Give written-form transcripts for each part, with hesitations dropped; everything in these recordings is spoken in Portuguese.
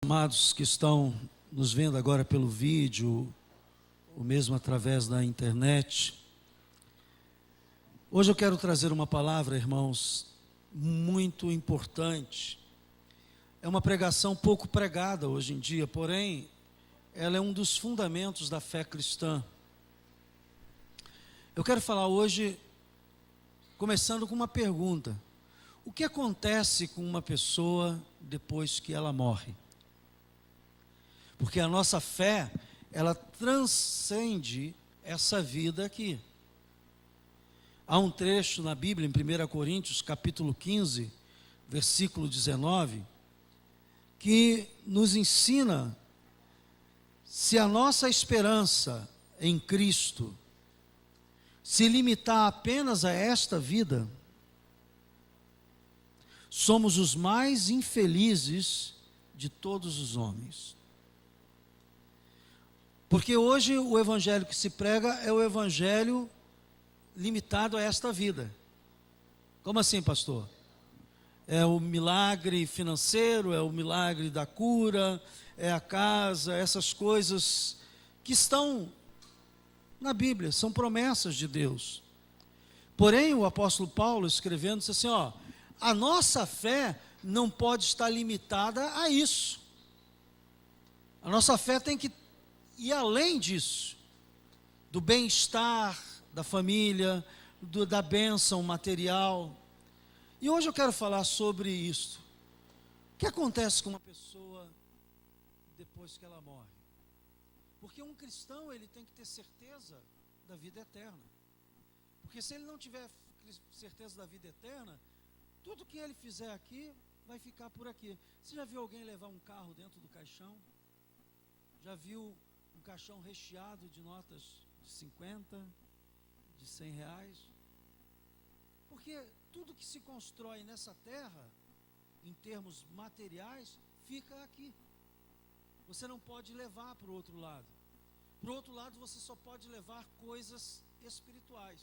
Amados que estão nos vendo agora pelo vídeo, ou mesmo através da internet, hoje eu quero trazer uma palavra, irmãos, muito importante. É uma pregação pouco pregada hoje em dia, porém, ela é um dos fundamentos da fé cristã. Eu quero falar hoje, começando com uma pergunta: o que acontece com uma pessoa depois que ela morre? Porque a nossa fé, ela transcende essa vida aqui. Há um trecho na Bíblia, em 1 Coríntios, capítulo 15, versículo 19, que nos ensina, se a nossa esperança em Cristo se limitar apenas a esta vida, somos os mais infelizes de todos os homens. Porque hoje o evangelho que se prega é o evangelho limitado a esta vida. Como assim, pastor? É o milagre financeiro, é o milagre da cura, é a casa, essas coisas que estão na Bíblia, são promessas de Deus. Porém, o apóstolo Paulo, escrevendo, disse assim, a nossa fé não pode estar limitada a isso. A nossa fé tem que ir além disso, do bem-estar da família, da bênção material. E hoje eu quero falar sobre isso. O que acontece com uma pessoa depois que ela morre? Porque um cristão, ele tem que ter certeza da vida eterna. Porque se ele não tiver certeza da vida eterna, tudo que ele fizer aqui vai ficar por aqui. Você já viu alguém levar um carro dentro do caixão? Já viu um caixão recheado de notas de 50, de 100 reais? Porque tudo que se constrói nessa terra, em termos materiais, fica aqui. Você não pode levar para o outro lado. Para o outro lado, você só pode levar coisas espirituais.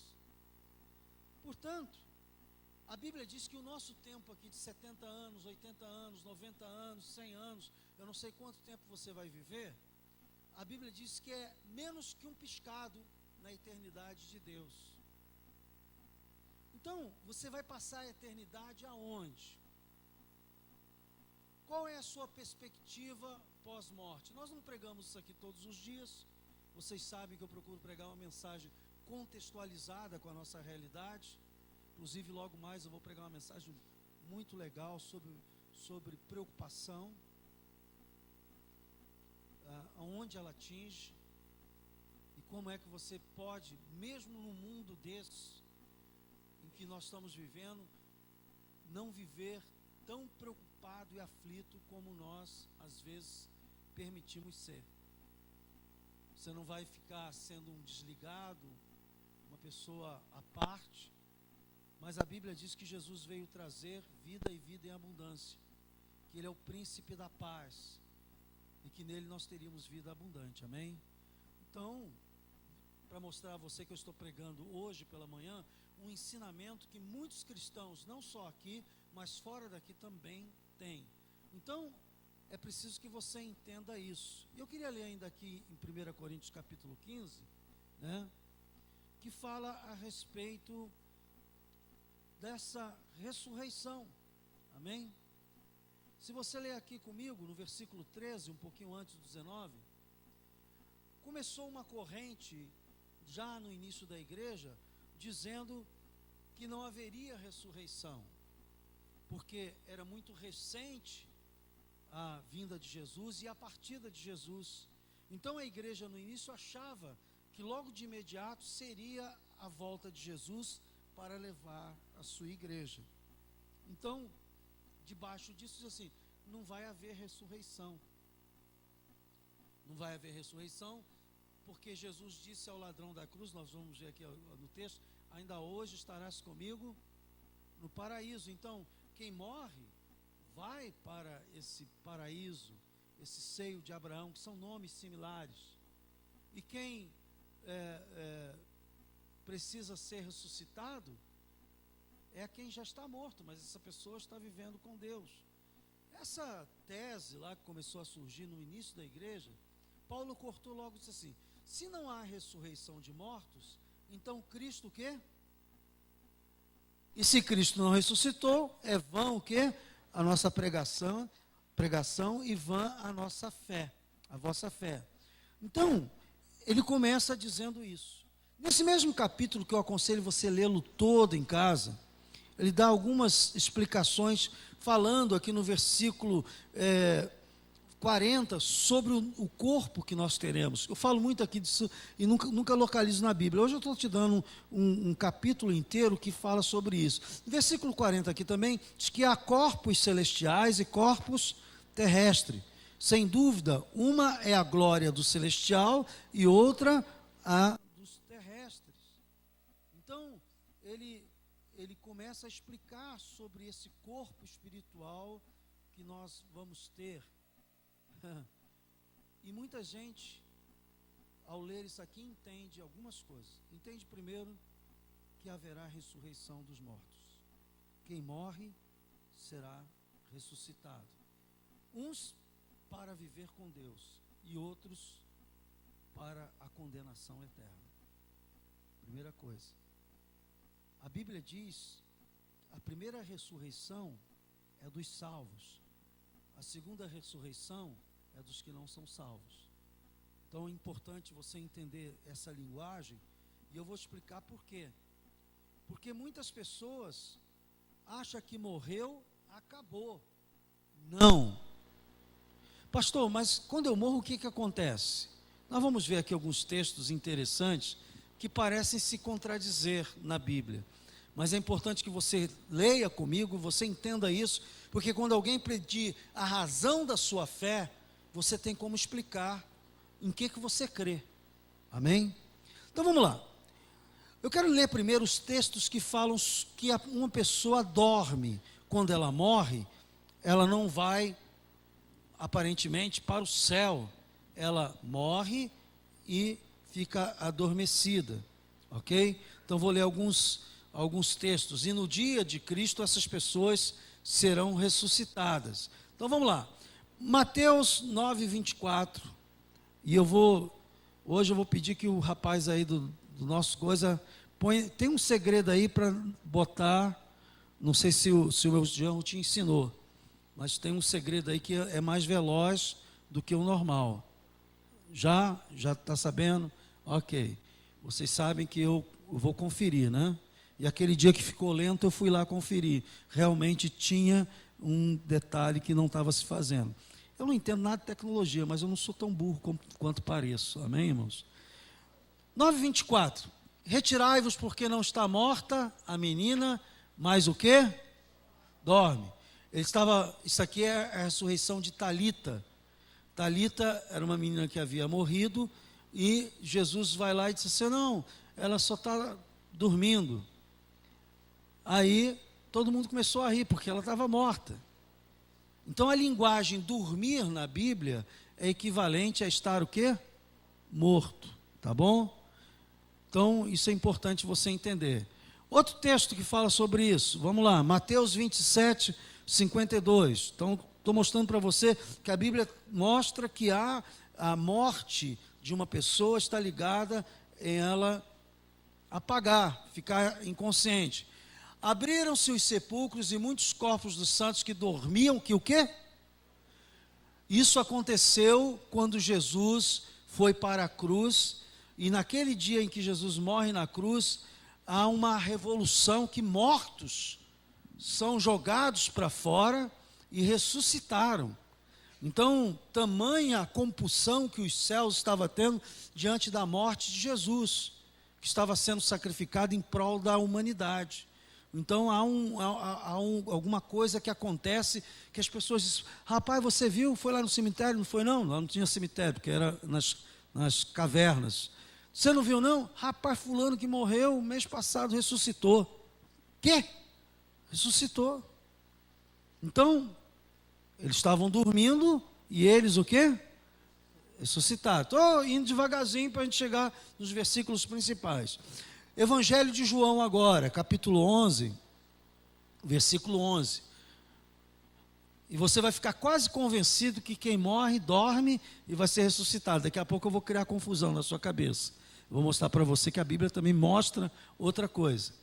Portanto, a Bíblia diz que o nosso tempo aqui de 70 anos, 80 anos, 90 anos, 100 anos, eu não sei quanto tempo você vai viver, a Bíblia diz que é menos que um piscado na eternidade de Deus. Então, você vai passar a eternidade aonde? Qual é a sua perspectiva pós-morte? Nós não pregamos isso aqui todos os dias. Vocês sabem que eu procuro pregar uma mensagem contextualizada com a nossa realidade. Inclusive, logo mais eu vou pregar uma mensagem muito legal sobre preocupação, aonde ela atinge, e como é que você pode, mesmo num mundo desse, em que nós estamos vivendo, não viver tão preocupado e aflito como nós, às vezes, permitimos ser. Você não vai ficar sendo um desligado, uma pessoa à parte, mas a Bíblia diz que Jesus veio trazer vida e vida em abundância, que Ele é o príncipe da paz, e que nele nós teríamos vida abundante, amém? Então, para mostrar a você que eu estou pregando hoje pela manhã, um ensinamento que muitos cristãos, não só aqui, mas fora daqui também têm. Então, é preciso que você entenda isso. Eu queria ler ainda aqui em 1 Coríntios capítulo 15, que fala a respeito dessa ressurreição, amém? Se você ler aqui comigo, no versículo 13, um pouquinho antes do 19, começou uma corrente, já no início da igreja, dizendo que não haveria ressurreição, porque era muito recente a vinda de Jesus e a partida de Jesus. Então a igreja no início achava que logo de imediato seria a volta de Jesus para levar a sua igreja. Então, debaixo disso diz assim, não vai haver ressurreição. Não vai haver ressurreição, porque Jesus disse ao ladrão da cruz, nós vamos ver aqui no texto, ainda hoje estarás comigo no paraíso. Então, quem morre, vai para esse paraíso, esse seio de Abraão, que são nomes similares. E quem precisa ser ressuscitado, é quem já está morto, mas essa pessoa está vivendo com Deus. Essa tese lá que começou a surgir no início da igreja, Paulo cortou logo e disse assim: se não há ressurreição de mortos, então Cristo o quê? E se Cristo não ressuscitou, é vã o quê? A nossa pregação e vã a nossa fé, a vossa fé. Então, ele começa dizendo isso. Nesse mesmo capítulo, que eu aconselho você lê-lo todo em casa, ele dá algumas explicações, falando aqui no versículo 40, sobre o corpo que nós teremos. Eu falo muito aqui disso e nunca localizo na Bíblia. Hoje eu estou te dando um capítulo inteiro que fala sobre isso. No versículo 40 aqui também, diz que há corpos celestiais e corpos terrestres. Sem dúvida, uma é a glória do celestial e outra a dos terrestres. Então, ele começa a explicar sobre esse corpo espiritual que nós vamos ter. E muita gente, ao ler isso aqui, entende algumas coisas. Entende primeiro que haverá ressurreição dos mortos. Quem morre será ressuscitado. Uns para viver com Deus e outros para a condenação eterna. Primeira coisa. A Bíblia diz, a primeira ressurreição é dos salvos. A segunda ressurreição é dos que não são salvos. Então é importante você entender essa linguagem, e eu vou explicar por quê. Porque muitas pessoas acham que morreu, acabou. Não. Pastor, mas quando eu morro, o que acontece? Nós vamos ver aqui alguns textos interessantes que parecem se contradizer na Bíblia. Mas é importante que você leia comigo, você entenda isso, porque quando alguém pedir a razão da sua fé, você tem como explicar em que você crê. Amém? Então vamos lá. Eu quero ler primeiro os textos que falam que uma pessoa dorme. Quando ela morre, ela não vai, aparentemente, para o céu. Ela morre e fica adormecida. Ok? Então vou ler alguns textos. E no dia de Cristo, essas pessoas serão ressuscitadas. Então vamos lá. Mateus 9, 24. E hoje eu vou pedir que o rapaz aí do nosso coisa tem um segredo aí para botar. Não sei se o meu genro te ensinou, mas tem um segredo aí que é mais veloz do que o normal. Já está sabendo? Ok. Vocês sabem que eu vou conferir, né? E aquele dia que ficou lento, eu fui lá conferir. Realmente tinha um detalhe que não estava se fazendo. Eu não entendo nada de tecnologia, mas eu não sou tão burro quanto pareço. Amém, irmãos? 9:24. Retirai-vos porque não está morta a menina, mas o quê? Dorme. Isso aqui é a ressurreição de Talita. Talita era uma menina que havia morrido e Jesus vai lá e diz assim: não, ela só está dormindo. Aí todo mundo começou a rir porque ela estava morta. Então a linguagem dormir na Bíblia é equivalente a estar o quê? Morto, tá bom? Então isso é importante você entender. Outro texto que fala sobre isso, vamos lá, Mateus 27, 52. Então estou mostrando para você que a Bíblia mostra que a morte de uma pessoa está ligada em ela apagar, ficar inconsciente. Abriram-se os sepulcros e muitos corpos dos santos que dormiam, que o quê? Isso aconteceu quando Jesus foi para a cruz, e naquele dia em que Jesus morre na cruz, há uma revolução que mortos são jogados para fora e ressuscitaram. Então, tamanha a compulsão que os céus estavam tendo diante da morte de Jesus, que estava sendo sacrificado em prol da humanidade. Então há alguma coisa que acontece que as pessoas dizem: rapaz, você viu, foi lá no cemitério? Não foi não? Lá não tinha cemitério, porque era nas cavernas. Você não viu não? Rapaz, fulano que morreu mês passado ressuscitou. Quê? Ressuscitou. Então, eles estavam dormindo e eles o quê? Ressuscitaram. Estou indo devagarzinho para a gente chegar nos versículos principais. Evangelho de João agora, capítulo 11, versículo 11. E você vai ficar quase convencido que quem morre, dorme e vai ser ressuscitado. Daqui a pouco eu vou criar confusão na sua cabeça. Vou mostrar para você que a Bíblia também mostra outra coisa.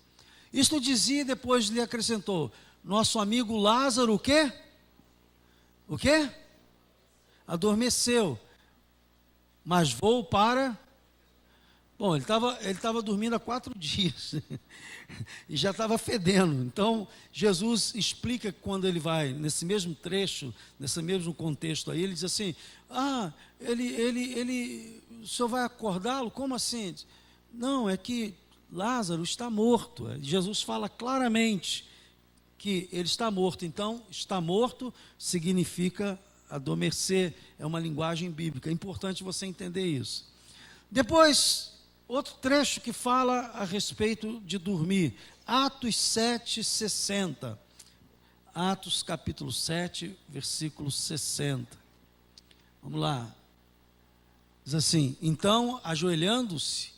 Isto dizia e depois lhe acrescentou: nosso amigo Lázaro, o quê? O quê? Adormeceu. Mas vou para... Bom, ele estava dormindo há 4 dias e já estava fedendo. Então, Jesus explica que quando ele vai, nesse mesmo trecho, nesse mesmo contexto aí, ele diz assim: o senhor vai acordá-lo? Como assim? Não, é que Lázaro está morto. Jesus fala claramente que ele está morto. Então, está morto significa adormecer, é uma linguagem bíblica. É importante você entender isso. Depois, outro trecho que fala a respeito de dormir, Atos 7:60. Atos capítulo 7, versículo 60. Vamos lá. Diz assim: então, ajoelhando-se,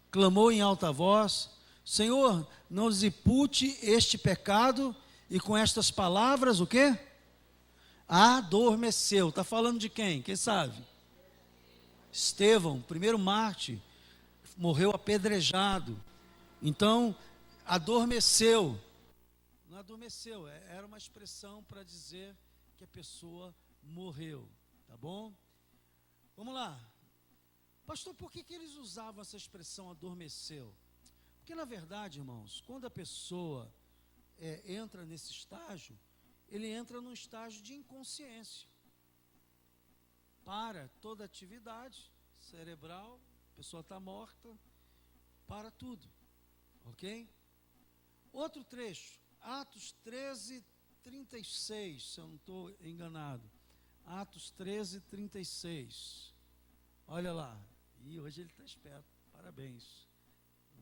clamou em alta voz: Senhor, não lhes impute este pecado. E com estas palavras, o quê? Adormeceu. Está falando de quem? Quem sabe? Estevão, primeiro mártir, morreu apedrejado. Então, adormeceu. Não adormeceu, era uma expressão para dizer que a pessoa morreu. Tá bom? Vamos lá. Pastor, por que eles usavam essa expressão adormeceu? Porque, na verdade, irmãos, quando a pessoa entra nesse estágio, ele entra num estágio de inconsciência. Para toda atividade cerebral, a pessoa está morta, para tudo. Ok? Outro trecho, Atos 13:36, se eu não estou enganado. Atos 13:36. Olha lá. E hoje ele está esperto. Parabéns.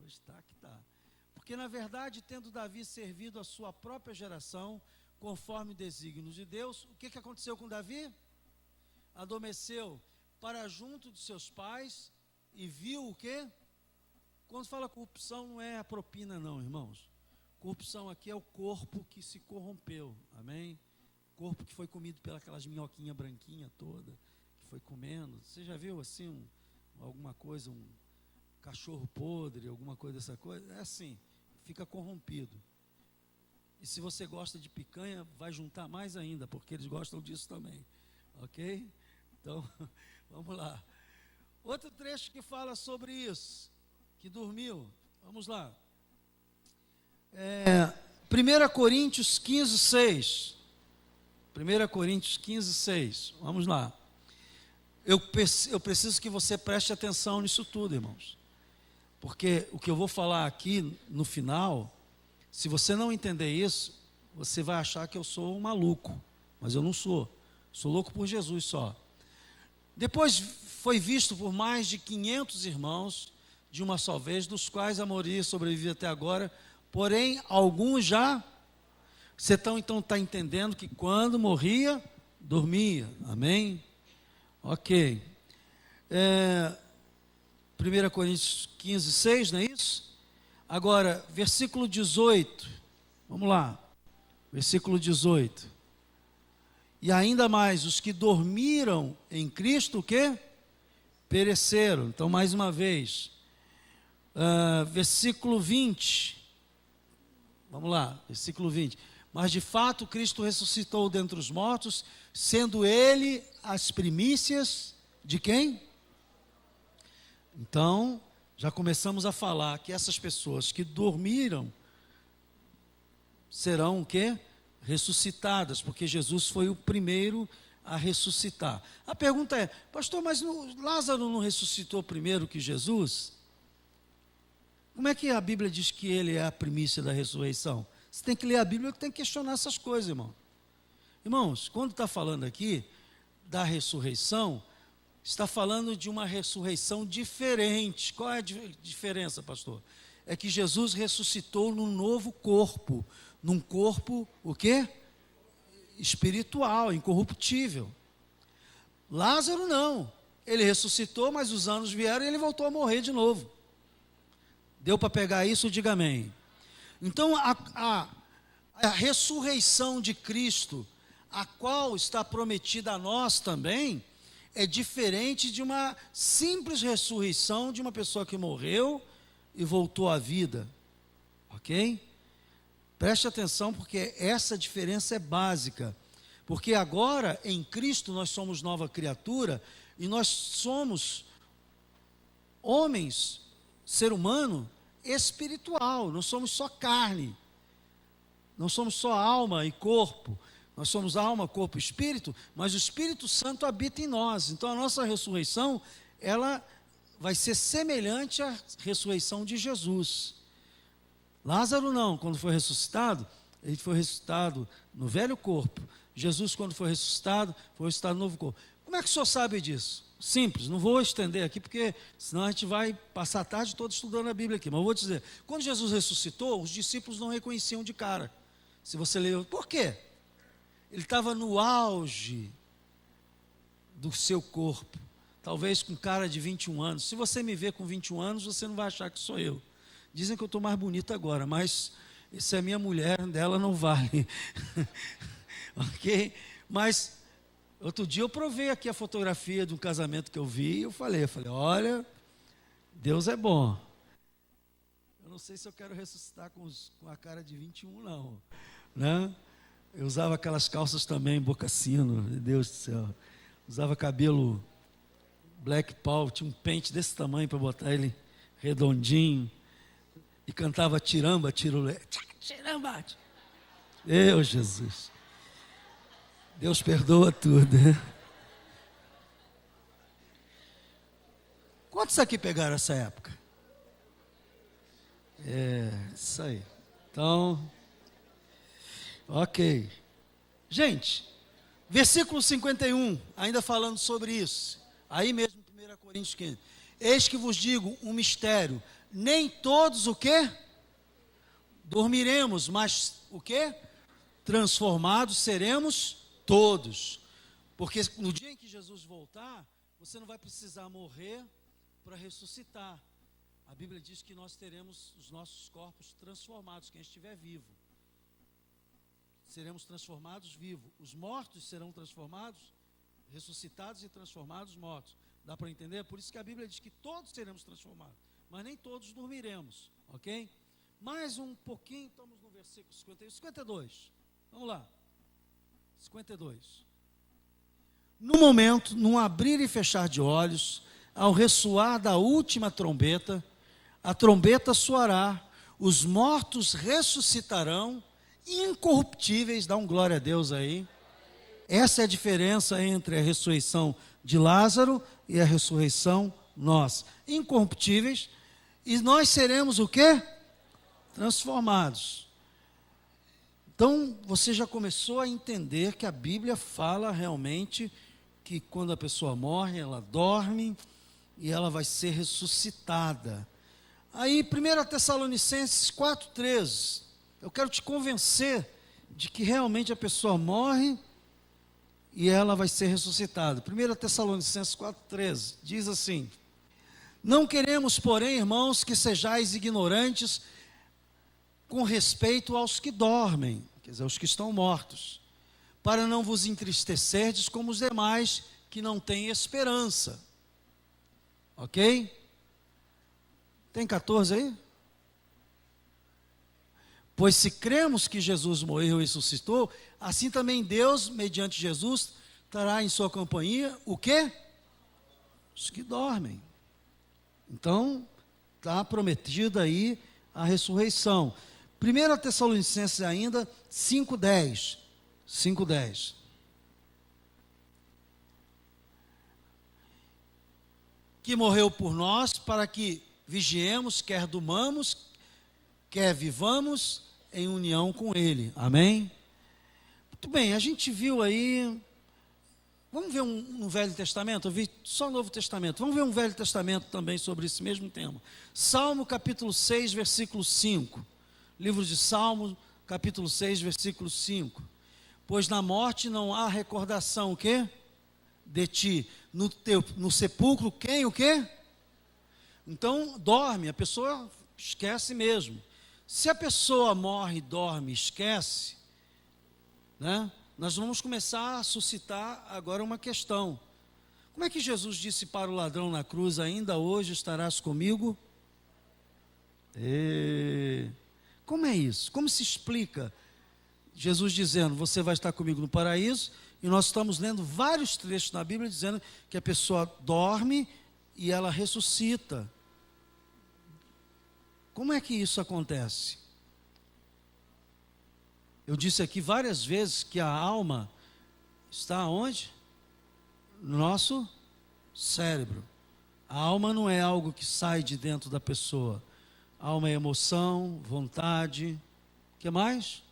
Hoje está que está. Porque, na verdade, tendo Davi servido a sua própria geração, conforme desígnios de Deus, o que aconteceu com Davi? Adormeceu para junto de seus pais e viu o quê? Quando fala corrupção, não é a propina não, irmãos. Corrupção aqui é o corpo que se corrompeu, amém? Corpo que foi comido pelas minhoquinhas branquinhas toda, que foi comendo. Você já viu assim alguma coisa, um cachorro podre, alguma coisa dessa coisa? É assim, fica corrompido. E se você gosta de picanha, vai juntar mais ainda, porque eles gostam disso também, ok? Então, vamos lá. Outro trecho que fala sobre isso, que dormiu, vamos lá. 1 Coríntios 15:6. 1 Coríntios 15:6. Vamos lá. Eu preciso que você preste atenção nisso tudo, irmãos. Porque o que eu vou falar aqui no final, se você não entender isso, você vai achar que eu sou um maluco. Mas eu não sou. Sou louco por Jesus só. Depois foi visto por mais de 500 irmãos de uma só vez, dos quais a maioria sobrevive até agora. Porém, alguns já... Você então está entendendo que quando morria, dormia. Amém? Ok. 1 Coríntios 15:6, não é isso? Agora, versículo 18. Vamos lá. Versículo 18. E ainda mais, os que dormiram em Cristo, o quê? Pereceram. Então, mais uma vez. Versículo 20. Vamos lá, versículo 20. Mas de fato Cristo ressuscitou dentre os mortos, sendo Ele as primícias de quem? Então, já começamos a falar que essas pessoas que dormiram serão o quê? Ressuscitadas, porque Jesus foi o primeiro a ressuscitar. A pergunta é: pastor, mas Lázaro não ressuscitou primeiro que Jesus? Como é que a Bíblia diz que ele é a primícia da ressurreição? Você tem que ler a Bíblia e tem que questionar essas coisas, irmão. Irmãos, quando está falando aqui da ressurreição, está falando de uma ressurreição diferente. Qual é a diferença, pastor? É que Jesus ressuscitou num novo corpo, num corpo, o quê? Espiritual, incorruptível. Lázaro não, ele ressuscitou, mas os anos vieram e ele voltou a morrer de novo. Deu para pegar isso? Diga amém. Então, a ressurreição de Cristo a qual está prometida a nós também, é diferente de uma simples ressurreição de uma pessoa que morreu e voltou à vida. Ok? Preste atenção, porque essa diferença é básica. Porque agora, em Cristo, nós somos nova criatura e nós somos homens, ser humano espiritual, não somos só carne, não somos só alma e corpo. Nós somos alma, corpo e espírito, mas o Espírito Santo habita em nós. Então a nossa ressurreição, ela vai ser semelhante à ressurreição de Jesus. Lázaro não, quando foi ressuscitado, ele foi ressuscitado no velho corpo. Jesus, quando foi ressuscitado no novo corpo. Como é que o senhor sabe disso? Simples, não vou estender aqui, porque senão a gente vai passar a tarde toda estudando a Bíblia aqui. Mas eu vou dizer, quando Jesus ressuscitou, os discípulos não reconheciam de cara. Se você leu, por quê? Ele estava no auge do seu corpo, talvez com cara de 21 anos. Se você me ver com 21 anos, você não vai achar que sou eu. Dizem que eu estou mais bonito agora, mas se é minha mulher, dela não vale. Ok? Mas outro dia eu provei aqui a fotografia de um casamento que eu vi, e eu falei, olha, Deus é bom. Eu não sei se eu quero ressuscitar com a cara de 21 não, né? Eu usava aquelas calças também, boca-sino, meu Deus do céu. Usava cabelo black power, tinha um pente desse tamanho para botar ele redondinho. E cantava tiramba, tirulé. Tiramba. Meu Jesus. Deus perdoa tudo. Quantos aqui pegaram essa época? Isso aí. Então... Ok. Gente, versículo 51, ainda falando sobre isso. Aí mesmo, 1 Coríntios 15. Eis que vos digo um mistério. Nem todos o quê? Dormiremos, mas o quê? Transformados seremos todos. Porque no dia em que Jesus voltar, você não vai precisar morrer para ressuscitar. A Bíblia diz que nós teremos os nossos corpos transformados, quem estiver vivo. Seremos transformados vivos. Os mortos serão transformados, ressuscitados e transformados mortos. Dá para entender? Por isso que a Bíblia diz que todos seremos transformados, mas nem todos dormiremos, ok? Mais um pouquinho, estamos no versículo 52. Vamos lá. 52. No momento, num abrir e fechar de olhos, ao ressoar da última trombeta, a trombeta soará, os mortos ressuscitarão, incorruptíveis, dá um glória a Deus aí. Essa é a diferença entre a ressurreição de Lázaro e a ressurreição nossa. Incorruptíveis, e nós seremos o quê? Transformados. Então, você já começou a entender que a Bíblia fala realmente que quando a pessoa morre, ela dorme e ela vai ser ressuscitada. Aí, 1 Tessalonicenses 4,13, eu quero te convencer de que realmente a pessoa morre e ela vai ser ressuscitada. 1 Tessalonicenses 4,13 diz assim: não queremos, porém, irmãos, que sejais ignorantes com respeito aos que dormem, quer dizer, aos que estão mortos, para não vos entristecerdes como os demais que não têm esperança. Ok? Tem 14 aí? Pois se cremos que Jesus morreu e ressuscitou, assim também Deus, mediante Jesus, trará em sua companhia o quê? Os que dormem. Então, está prometida aí a ressurreição. 1 Tessalonicenses ainda, 5,10. 5,10. Que morreu por nós, para que vigiemos, quer durmamos, quer vivamos em união com Ele. Amém? Muito bem, a gente viu aí. Vamos ver no Velho Testamento? Eu vi só o Novo Testamento. Vamos ver um Velho Testamento também sobre esse mesmo tema. Salmo capítulo 6, versículo 5. Livro de Salmo, capítulo 6, versículo 5. Pois na morte não há recordação, o quê? De ti. No sepulcro, quem, o quê? Então, dorme, a pessoa esquece mesmo. Se a pessoa morre, dorme, esquece, né? nós vamos começar a suscitar agora uma questão. Como é que Jesus disse para o ladrão na cruz: ainda hoje estarás comigo? Como é isso? Como se explica Jesus dizendo: você vai estar comigo no paraíso? E nós estamos lendo vários trechos na Bíblia dizendo que a pessoa dorme e ela ressuscita. Como é que isso acontece? Eu disse aqui várias vezes que a alma está onde? No nosso cérebro. A alma não é algo que sai de dentro da pessoa. A alma é emoção, vontade, o que mais?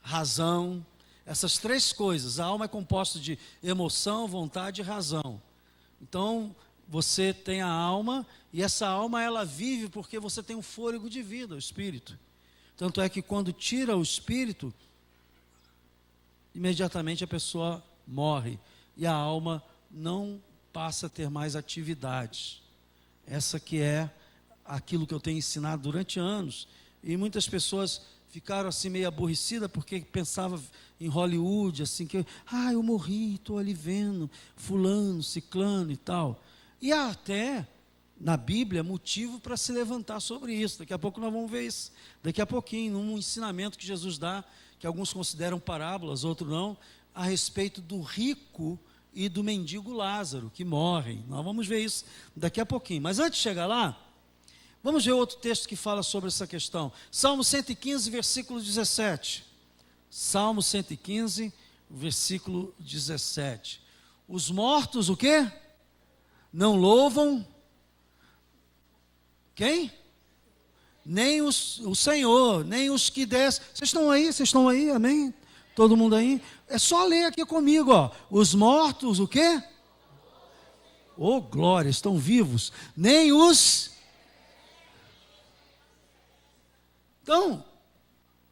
Razão. Essas três coisas. A alma é composta de emoção, vontade e razão. Então, você tem a alma, e essa alma ela vive porque você tem um fôlego de vida, o espírito. Tanto é que quando tira o espírito, imediatamente a pessoa morre e a alma não passa a ter mais atividades. Essa que é aquilo que eu tenho ensinado durante anos. E muitas pessoas ficaram assim meio aborrecidas porque pensavam em Hollywood, assim que eu morri, estou ali vendo fulano, ciclano e tal. E há até na Bíblia motivo para se levantar sobre isso. Daqui a pouco nós vamos ver isso. Daqui a pouquinho, num ensinamento que Jesus dá, que alguns consideram parábolas, outros não, a respeito do rico e do mendigo Lázaro, que morrem. Nós vamos ver isso daqui a pouquinho. Mas antes de chegar lá, vamos ver outro texto que fala sobre essa questão. Salmo 115, versículo 17. Salmo 115, versículo 17. Os mortos, o quê? Não louvam quem? Nem o Senhor, nem os que descem. Vocês estão aí, amém? Todo mundo aí? É só ler aqui comigo, ó. Os mortos, o quê? Oh, glória, estão vivos. Nem os... Então,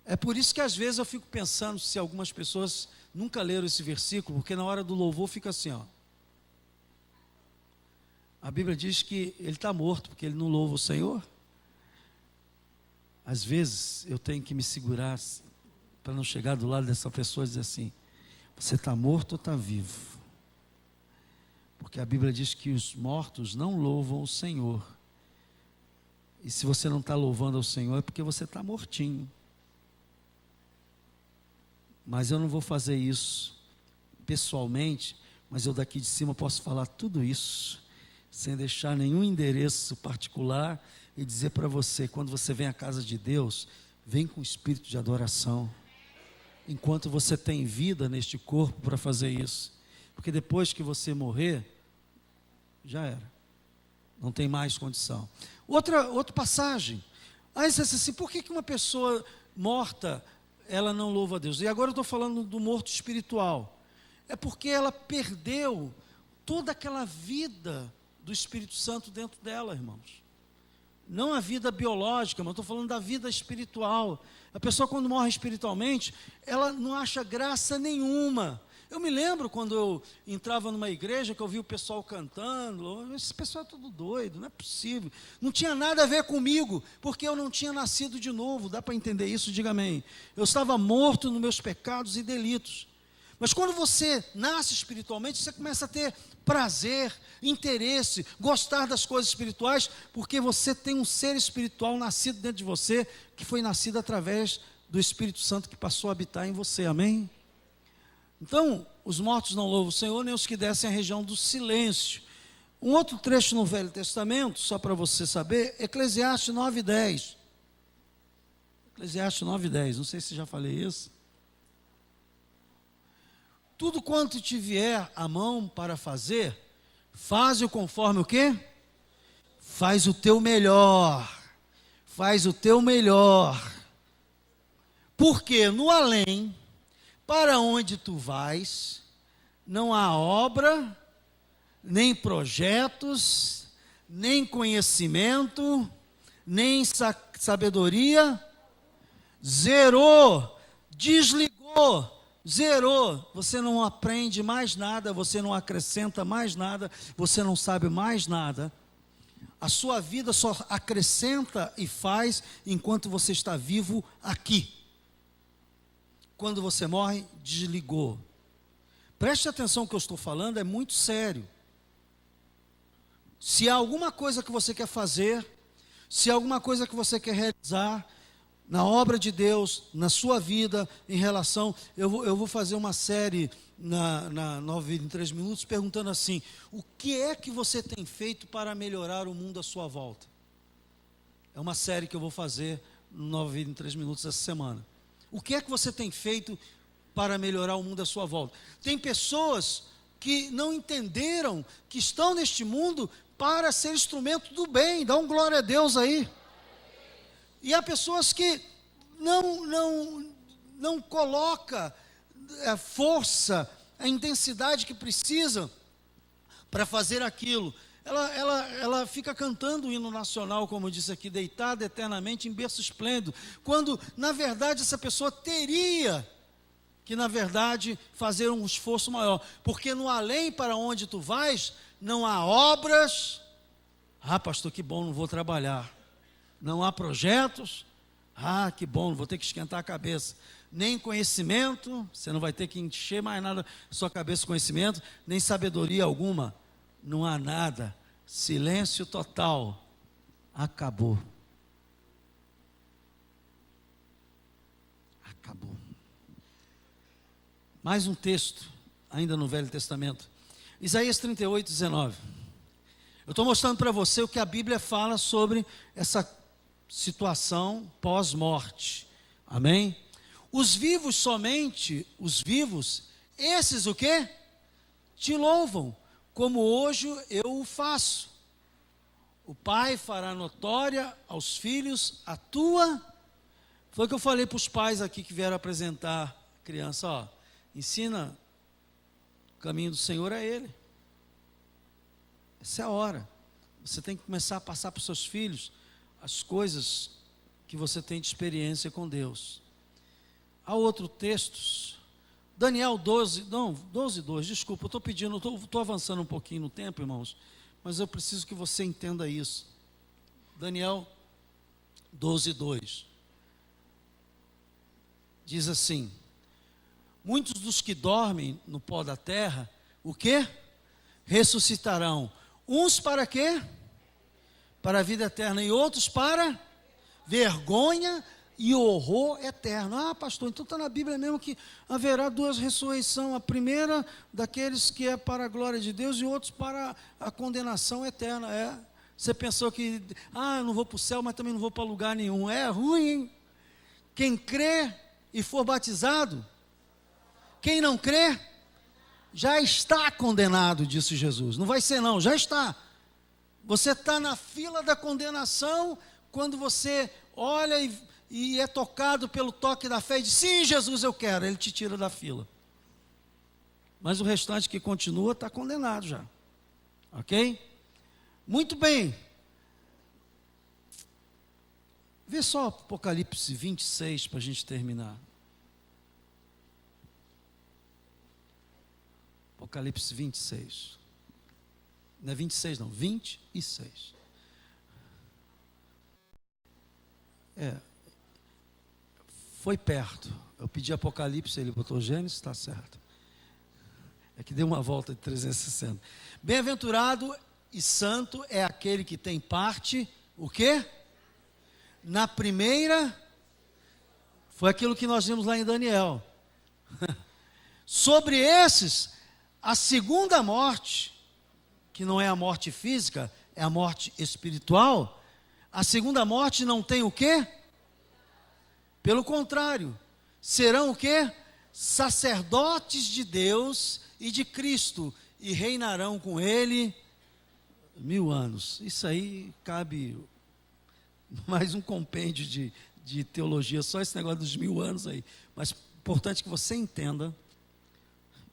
é por isso que às vezes eu fico pensando se algumas pessoas nunca leram esse versículo, porque na hora do louvor fica assim, ó. A Bíblia diz que ele está morto, porque ele não louva o Senhor. Às vezes eu tenho que me segurar para não chegar do lado dessa pessoa e dizer assim: você está morto ou está vivo? Porque a Bíblia diz que os mortos não louvam o Senhor. E se você não está louvando ao Senhor é porque você está mortinho. Mas eu não vou fazer isso pessoalmente, mas eu daqui de cima posso falar tudo isso, sem deixar nenhum endereço particular, e dizer para você: quando você vem à casa de Deus, vem com espírito de adoração, enquanto você tem vida neste corpo para fazer isso, porque depois que você morrer, já era, não tem mais condição. Outra passagem, aí você diz assim: por que uma pessoa morta, ela não louva a Deus? E agora eu estou falando do morto espiritual. É porque ela perdeu toda aquela vida do Espírito Santo dentro dela, irmãos. Não a vida biológica, mas estou falando da vida espiritual. A pessoa, quando morre espiritualmente, ela não acha graça nenhuma. Eu me lembro quando eu entrava numa igreja, que eu vi o pessoal cantando: esse pessoal é tudo doido, não é possível. Não tinha nada a ver comigo, porque eu não tinha nascido de novo. Dá para entender isso? Diga amém. Eu estava morto nos meus pecados e delitos. Mas quando você nasce espiritualmente, você começa a ter prazer, interesse, gostar das coisas espirituais, porque você tem um ser espiritual nascido dentro de você, que foi nascido através do Espírito Santo que passou a habitar em você, amém? Então, os mortos não louvam o Senhor, nem os que descem à região do silêncio. Um outro trecho no Velho Testamento, só para você saber, Eclesiastes 9:10. Eclesiastes 9:10, não sei se já falei isso. Tudo quanto te vier à mão para fazer, faz-o conforme o quê? Faz o teu melhor. Faz o teu melhor. Porque no além, para onde tu vais, não há obra, nem projetos, nem conhecimento, nem sabedoria. Zerou, desligou. Zerou, você não aprende mais nada, você não acrescenta mais nada, você não sabe mais nada. A sua vida só acrescenta e faz enquanto você está vivo aqui. quando você morre, desligou. Preste atenção no que eu estou falando, é muito sério. Se há alguma coisa que você quer fazer, se há alguma coisa que você quer realizar, na obra de Deus, na sua vida, em relação... Eu vou fazer uma série na Nova Vida em 3 Minutos, perguntando assim: o que é que você tem feito para melhorar o mundo à sua volta? É uma série que eu vou fazer no Nova Vida em 3 Minutos essa semana. O que é que você tem feito para melhorar o mundo à sua volta? Tem pessoas que não entenderam que estão neste mundo para ser instrumento do bem. Dá um glória a Deus aí. E há pessoas que não colocam a força, a intensidade que precisam para fazer aquilo. Ela fica cantando o hino nacional, como eu disse aqui, deitada eternamente em berço esplêndido, quando, na verdade, essa pessoa teria que, na verdade, fazer um esforço maior, porque no além para onde tu vais, não há obras. Ah, pastor, que bom, não vou trabalhar. Não há projetos. Ah, que bom, não vou ter que esquentar a cabeça. Nem conhecimento, você não vai ter que encher mais nada sua cabeça com conhecimento, nem sabedoria alguma. Não há nada, silêncio total, acabou. Acabou. Mais um texto, ainda no Velho Testamento, Isaías 38, 19. Eu estou mostrando para você o que a Bíblia fala sobre essa situação pós-morte, amém? Os vivos somente, os vivos, esses o quê? Te louvam, como hoje eu o faço. O Pai fará notória aos filhos a tua... Foi o que eu falei para os pais aqui que vieram apresentar a criança, ó. Ensina o caminho do Senhor a Ele. Essa é a hora. Você tem que começar a passar para os seus filhos as coisas que você tem de experiência com Deus. Há outros textos... Daniel 12, 2, desculpa, eu estou pedindo, estou avançando um pouquinho no tempo, irmãos, mas eu preciso que você entenda isso. Daniel 12, 2, diz assim: muitos dos que dormem no pó da terra, o quê? Ressuscitarão, uns para quê? Para a vida eterna, e outros para vergonha e horror eterno. Ah, pastor, então está na Bíblia mesmo que haverá 2 ressurreições. A primeira daqueles que é para a glória de Deus e outros para a condenação eterna. É. Você pensou que, eu não vou para o céu, mas também não vou para lugar nenhum. É ruim, hein? Quem crê e for batizado, quem não crê, já está condenado, disse Jesus. Não vai ser não, já está. Você está na fila da condenação quando você olha e é tocado pelo toque da fé e diz: sim, Jesus, eu quero. Ele te tira da fila. Mas o restante que continua está condenado já. Ok? Muito bem. Vê só Apocalipse 26 para a gente terminar. Apocalipse 26. Não é 26 não, 26. Foi perto. Eu pedi Apocalipse, ele botou Gênesis, está certo. É que deu uma volta de 360. Bem-aventurado e santo é aquele que tem parte, o quê? Na primeira, foi aquilo que nós vimos lá em Daniel. Sobre esses, a segunda morte, que não é a morte física, é a morte espiritual. A segunda morte não tem o quê? Pelo contrário, serão o quê? Sacerdotes de Deus e de Cristo, e reinarão com Ele 1000 anos. Isso aí cabe mais um compêndio de teologia, só esse negócio dos 1000 anos aí. Mas importante que você entenda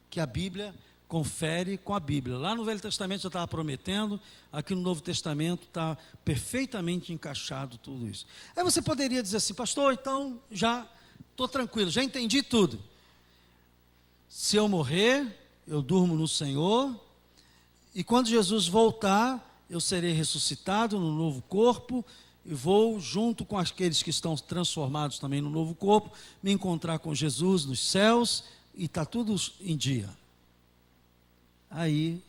que a Bíblia confere com a Bíblia. Lá no Velho Testamento já estava prometendo, aqui no Novo Testamento está perfeitamente encaixado tudo isso. Aí você poderia dizer assim: pastor, então já estou tranquilo, já entendi tudo. Se eu morrer, eu durmo no Senhor, e quando Jesus voltar, eu serei ressuscitado no novo corpo, e vou, junto com aqueles que estão transformados também no novo corpo, me encontrar com Jesus nos céus e está tudo em dia. Aí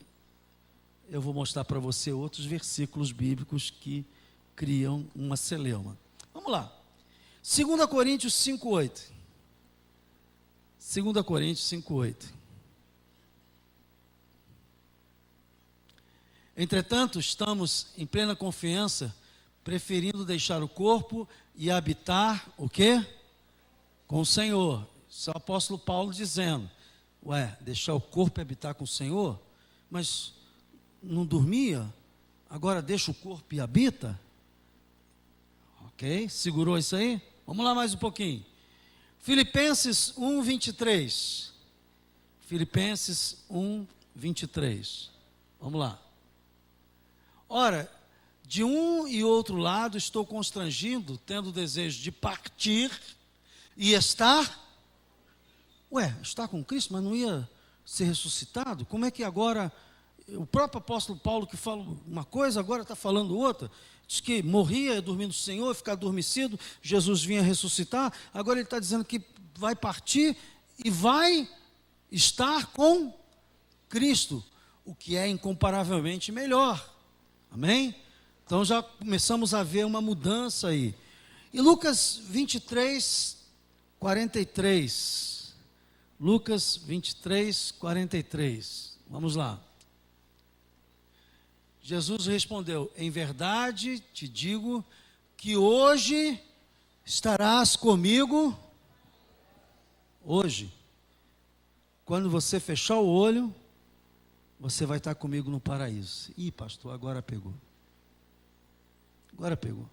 eu vou mostrar para você outros versículos bíblicos que criam uma celeuma. Vamos lá. 2 Coríntios 5:8. 2 Coríntios 5:8. Entretanto, estamos em plena confiança, preferindo deixar o corpo e habitar o quê? Com o Senhor. Isso é o apóstolo Paulo dizendo, deixar o corpo e habitar com o Senhor? Mas não dormia? Agora deixa o corpo e habita? Ok, segurou isso aí? Vamos lá mais um pouquinho. Filipenses 1:23. Filipenses 1:23. Vamos lá. Ora, de um e outro lado estou constrangido, tendo o desejo de partir e estar com Cristo, mas não ia ser ressuscitado? Como é que agora, o próprio apóstolo Paulo que fala uma coisa, agora está falando outra? Diz que morria dormindo o Senhor, ficar adormecido, Jesus vinha ressuscitar, agora ele está dizendo que vai partir e vai estar com Cristo, o que é incomparavelmente melhor. Amém? Então já começamos a ver uma mudança aí. E Lucas 23:43. Lucas 23:43. Vamos lá. Jesus respondeu: em verdade te digo que hoje estarás comigo. Hoje. Quando você fechar o olho, você vai estar comigo no paraíso. Ih, pastor, agora pegou. Agora pegou.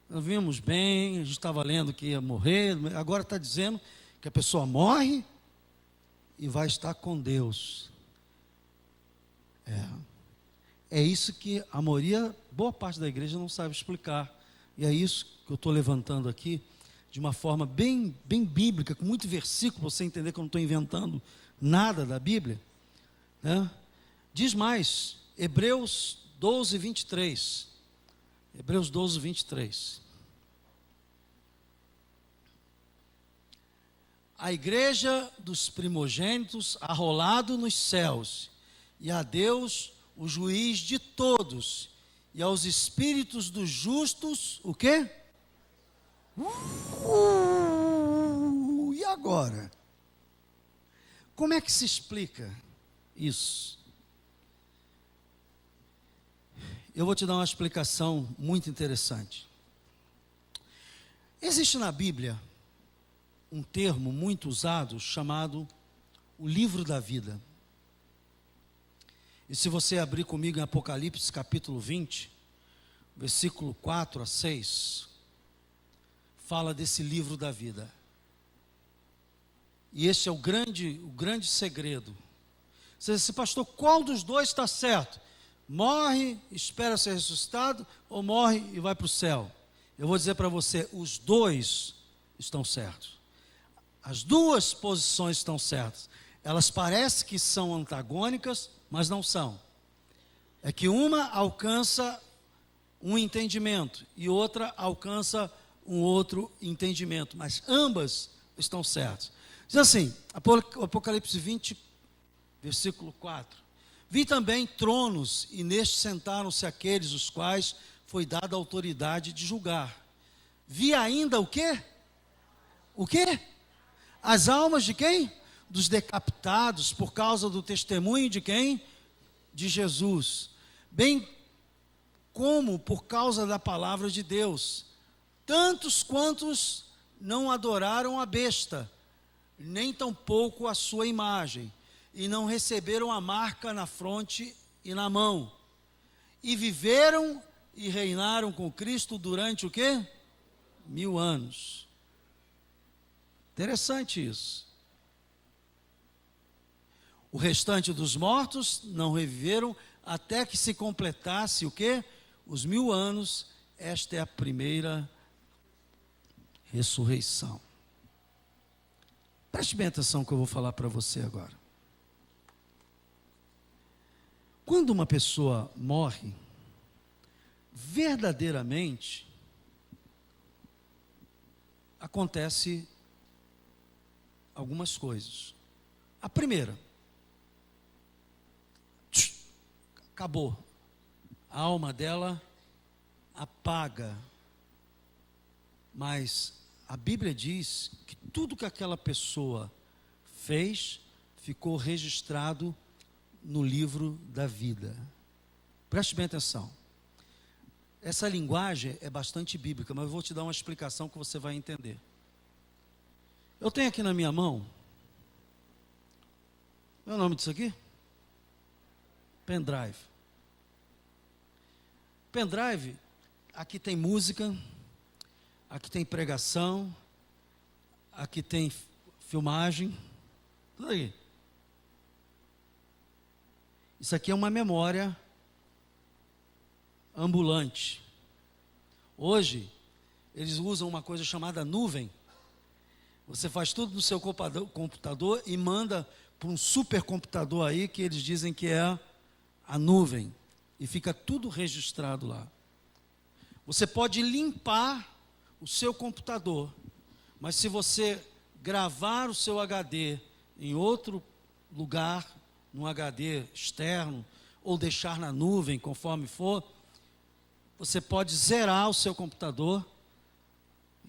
Nós vimos bem, a gente estava lendo que ia morrer, agora está dizendo que a pessoa morre e vai estar com Deus. É isso que a maioria, boa parte da igreja não sabe explicar. E é isso que eu estou levantando aqui, de uma forma bem bíblica, com muito versículo, para você entender que eu não estou inventando nada da Bíblia. Diz mais, Hebreus 12:23. Hebreus 12:23. A igreja dos primogênitos arrolado nos céus, e a Deus, o juiz de todos, e aos espíritos dos justos, o quê? E agora? Como é que se explica isso? Eu vou te dar uma explicação muito interessante. Existe na Bíblia um termo muito usado chamado o livro da vida. E se você abrir comigo em Apocalipse capítulo 20, versículo 4-6, fala desse livro da vida. E esse é o grande segredo. Você diz assim, pastor, qual dos dois está certo? Morre, espera ser ressuscitado, ou morre e vai para o céu? Eu vou dizer para você, os dois estão certos. As duas posições estão certas. Elas parecem que são antagônicas, mas não são. É que uma alcança um entendimento e outra alcança um outro entendimento, mas ambas estão certas. Diz assim, Apocalipse 20, versículo 4. Vi também tronos, e nestes sentaram-se aqueles os quais foi dada a autoridade de julgar. Vi ainda o quê? O quê? As almas de quem? Dos decapitados por causa do testemunho de quem? De Jesus. Bem como por causa da palavra de Deus. Tantos quantos não adoraram a besta, nem tampouco a sua imagem, e não receberam a marca na fronte e na mão, e viveram e reinaram com Cristo durante o quê? 1000 anos. Interessante isso. O restante dos mortos não reviveram até que se completasse o quê? Os 1000 anos. Esta é a primeira ressurreição. Preste bem atenção no que eu vou falar para você agora. Quando uma pessoa morre, verdadeiramente, acontece algumas coisas. A primeira, acabou. A alma dela apaga. Mas a Bíblia diz que tudo que aquela pessoa fez ficou registrado no livro da vida. Preste bem atenção. Essa linguagem é bastante bíblica, mas eu vou te dar uma explicação que você vai entender. Eu tenho aqui na minha mão, qual é o nome disso aqui? Pendrive. Pendrive, aqui tem música, aqui tem pregação, aqui tem filmagem, tudo aí. Isso aqui é uma memória ambulante. Hoje, eles usam uma coisa chamada nuvem. Você faz tudo no seu computador e manda para um supercomputador aí, que eles dizem que é a nuvem. E fica tudo registrado lá. Você pode limpar o seu computador, mas se você gravar o seu HD em outro lugar, num HD externo, ou deixar na nuvem, conforme for, você pode zerar o seu computador,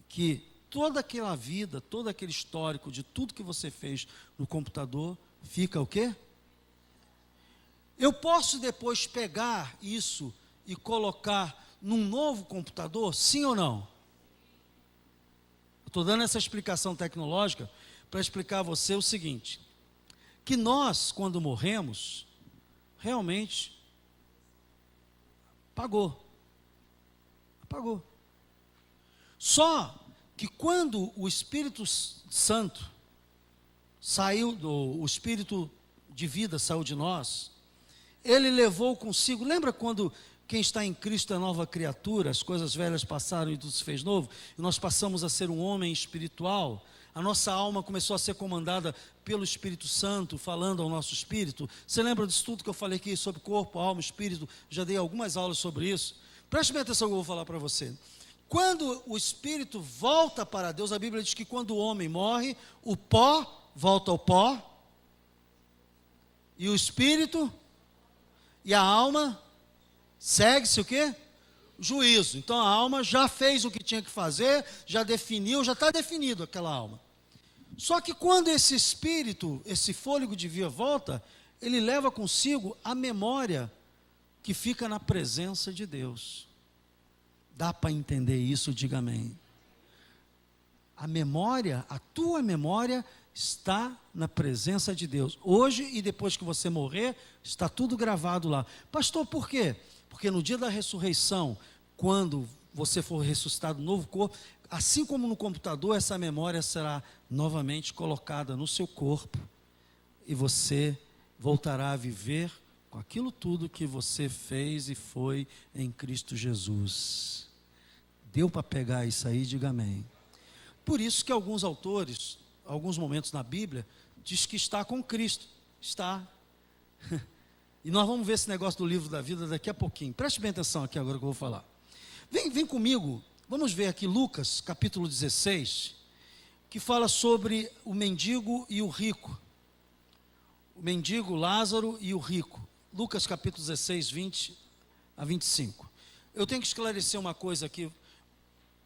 que toda aquela vida, todo aquele histórico de tudo que você fez no computador, fica o quê? Eu posso depois pegar isso e colocar num novo computador, sim ou não? Estou dando essa explicação tecnológica para explicar a você o seguinte, que nós, quando morremos, realmente apagou. Só que quando o Espírito Santo saiu, o Espírito de vida saiu de nós, ele levou consigo, lembra quando quem está em Cristo é nova criatura, as coisas velhas passaram e tudo se fez novo, e nós passamos a ser um homem espiritual, a nossa alma começou a ser comandada pelo Espírito Santo, falando ao nosso espírito. Você lembra disso tudo que eu falei aqui sobre corpo, alma, espírito? Já dei algumas aulas sobre isso. Preste bem atenção que eu vou falar para você. Quando o espírito volta para Deus, a Bíblia diz que quando o homem morre, o pó volta ao pó, e o espírito e a alma segue-se o quê? Juízo. Então a alma já fez o que tinha que fazer, já definiu, já está definido aquela alma. Só que quando esse espírito, esse fôlego de vida volta, ele leva consigo a memória que fica na presença de Deus. Dá para entender isso? Diga amém. A memória, a tua memória está na presença de Deus. Hoje e depois que você morrer, está tudo gravado lá. Pastor, por quê? Porque no dia da ressurreição, quando você for ressuscitado no novo corpo, assim como no computador, essa memória será novamente colocada no seu corpo e você voltará a viver com aquilo tudo que você fez e foi em Cristo Jesus. Deu para pegar isso aí? Diga amém. Por isso que alguns autores, alguns momentos na Bíblia, diz que está com Cristo. Está. E nós vamos ver esse negócio do livro da vida daqui a pouquinho. Preste bem atenção aqui agora que eu vou falar. Vem comigo, vamos ver aqui Lucas, capítulo 16, que fala sobre o mendigo e o rico. O mendigo, Lázaro e o rico. Lucas, capítulo 16, 20 a 25. Eu tenho que esclarecer uma coisa aqui.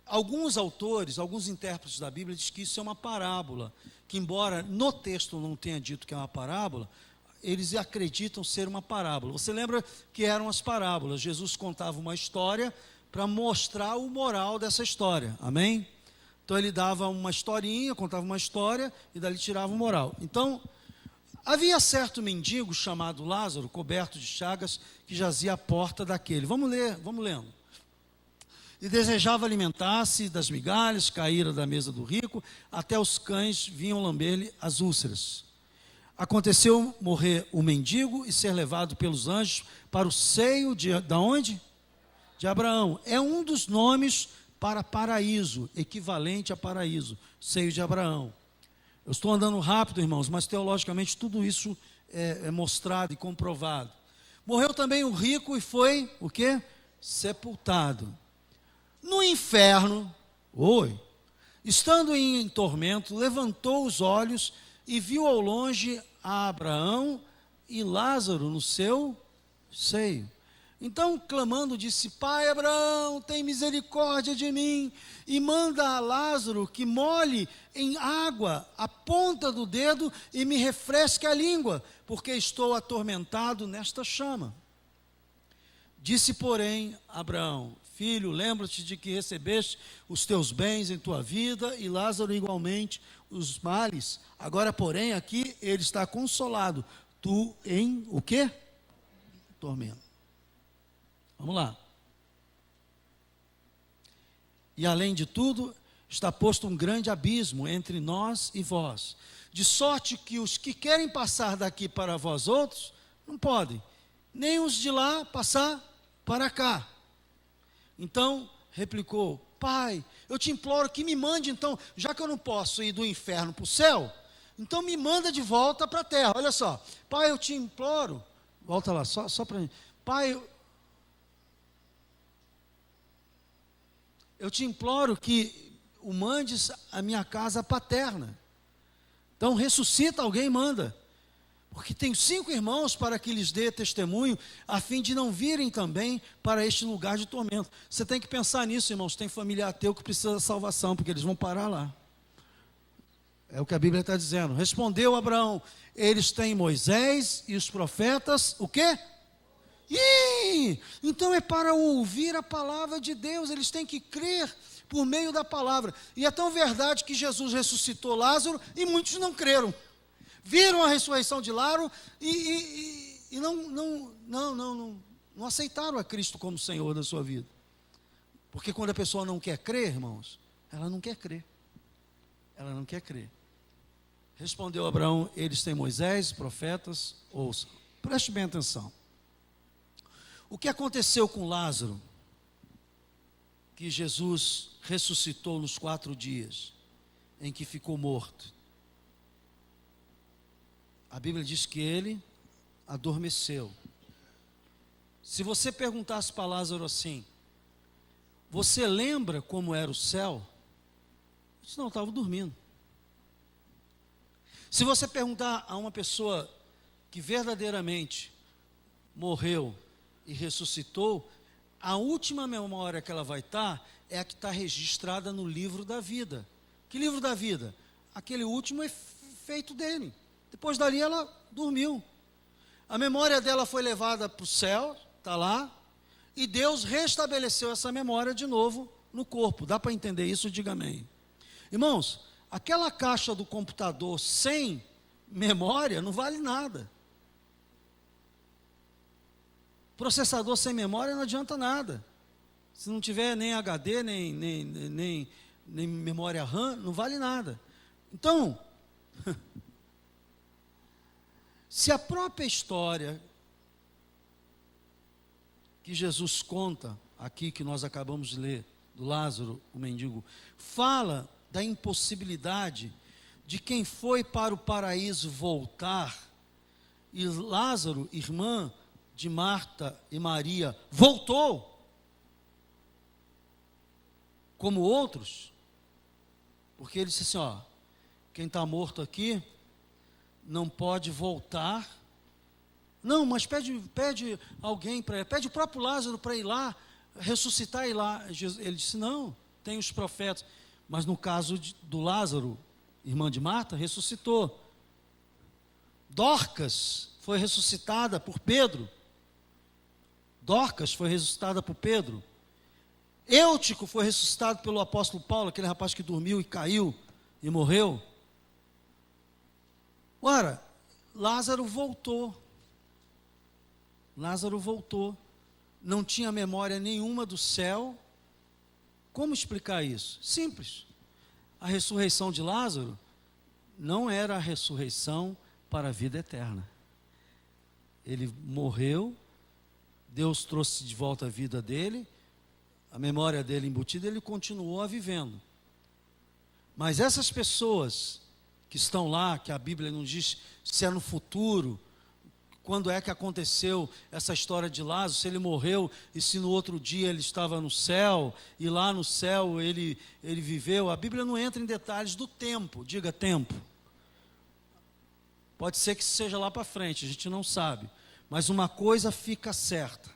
Alguns autores, alguns intérpretes da Bíblia dizem que isso é uma parábola, que embora no texto não tenha dito que é uma parábola, eles acreditam ser uma parábola. Você lembra que eram as parábolas? Jesus contava uma história para mostrar o moral dessa história, amém? Então ele dava uma historinha, contava uma história e dali tirava o moral. Então, havia certo mendigo chamado Lázaro, coberto de chagas, que jazia à porta daquele. Vamos ler, vamos lendo. E desejava alimentar-se das migalhas, caíra da mesa do rico, até os cães vinham lamber-lhe as úlceras. Aconteceu morrer o mendigo e ser levado pelos anjos para o seio de onde? De Abraão. É um dos nomes para paraíso, equivalente a paraíso, seio de Abraão. Eu estou andando rápido, irmãos, mas teologicamente tudo isso é mostrado e comprovado. Morreu também o rico e foi, o quê? Sepultado. No inferno, estando em tormento, levantou os olhos e viu ao longe a Abraão e Lázaro no seu seio. Então, clamando, disse: Pai Abraão, tem misericórdia de mim, e manda a Lázaro que molhe em água a ponta do dedo e me refresque a língua, porque estou atormentado nesta chama. Disse, porém, Abraão: Filho, lembra-te de que recebeste os teus bens em tua vida, e Lázaro igualmente os males. Agora, porém, aqui ele está consolado, tu em o quê? Tormento. Vamos lá. E além de tudo, está posto um grande abismo entre nós e vós, de sorte que os que querem passar daqui para vós outros, não podem, nem os de lá passar para cá. Então, replicou: Pai, eu te imploro que me mande então, já que eu não posso ir do inferno para o céu, então me manda de volta para a terra. Olha só, Pai, eu te imploro, volta lá, só para mim. Pai, eu te imploro que o mandes à minha casa paterna. Então ressuscita alguém e manda. Porque tenho 5 irmãos para que lhes dê testemunho, a fim de não virem também para este lugar de tormento. Você tem que pensar nisso, irmãos. Tem família ateu que precisa da salvação, porque eles vão parar lá. É o que a Bíblia está dizendo. Respondeu Abraão: eles têm Moisés e os profetas, o quê? Então é para ouvir a palavra de Deus, eles têm que crer por meio da palavra. E é tão verdade que Jesus ressuscitou Lázaro e muitos não creram. Viram a ressurreição de Lázaro e não aceitaram a Cristo como Senhor da sua vida. Porque quando a pessoa não quer crer, irmãos, ela não quer crer. Ela não quer crer. Respondeu Abraão: eles têm Moisés, profetas, ouçam. Preste bem atenção. O que aconteceu com Lázaro, que Jesus ressuscitou nos 4 dias, em que ficou morto? A Bíblia diz que ele adormeceu. Se você perguntasse para Lázaro assim: você lembra como era o céu? Ele disse: não, eu estava dormindo. Se você perguntar a uma pessoa que verdadeiramente morreu e ressuscitou, a última memória que ela vai estar é a que está registrada no livro da vida. Que livro da vida? Aquele último efeito dele. Depois dali ela dormiu. A memória dela foi levada para o céu, está lá, e Deus restabeleceu essa memória de novo no corpo. Dá para entender isso? Diga amém. Irmãos, aquela caixa do computador sem memória não vale nada. Processador sem memória não adianta nada. Se não tiver nem HD, nem memória RAM, não vale nada. Então, se a própria história que Jesus conta aqui, que nós acabamos de ler, do Lázaro, o mendigo, fala da impossibilidade de quem foi para o paraíso voltar, e Lázaro, irmã de Marta e Maria, voltou, como outros, porque ele disse assim: ó, quem está morto aqui não pode voltar. Não, mas pede alguém para, pede o próprio Lázaro para ir lá, ressuscitar e ir lá. Ele disse: não, tem os profetas. Mas no caso do Lázaro, irmã de Marta, ressuscitou. Dorcas foi ressuscitada por Pedro. Dorcas foi ressuscitada por Pedro. Eutico foi ressuscitado pelo apóstolo Paulo, aquele rapaz que dormiu e caiu e morreu. Ora, Lázaro voltou. Lázaro voltou. Não tinha memória nenhuma do céu. Como explicar isso? Simples. A ressurreição de Lázaro não era a ressurreição para a vida eterna. Ele morreu, Deus trouxe de volta a vida dele, a memória dele embutida, ele continuou a vivendo. Mas essas pessoas que estão lá, que a Bíblia não diz se é no futuro, quando é que aconteceu essa história de Lázaro, se ele morreu e se no outro dia ele estava no céu, e lá no céu ele viveu. A Bíblia não entra em detalhes do tempo, diga tempo. Pode ser que seja lá para frente, a gente não sabe. Mas uma coisa fica certa: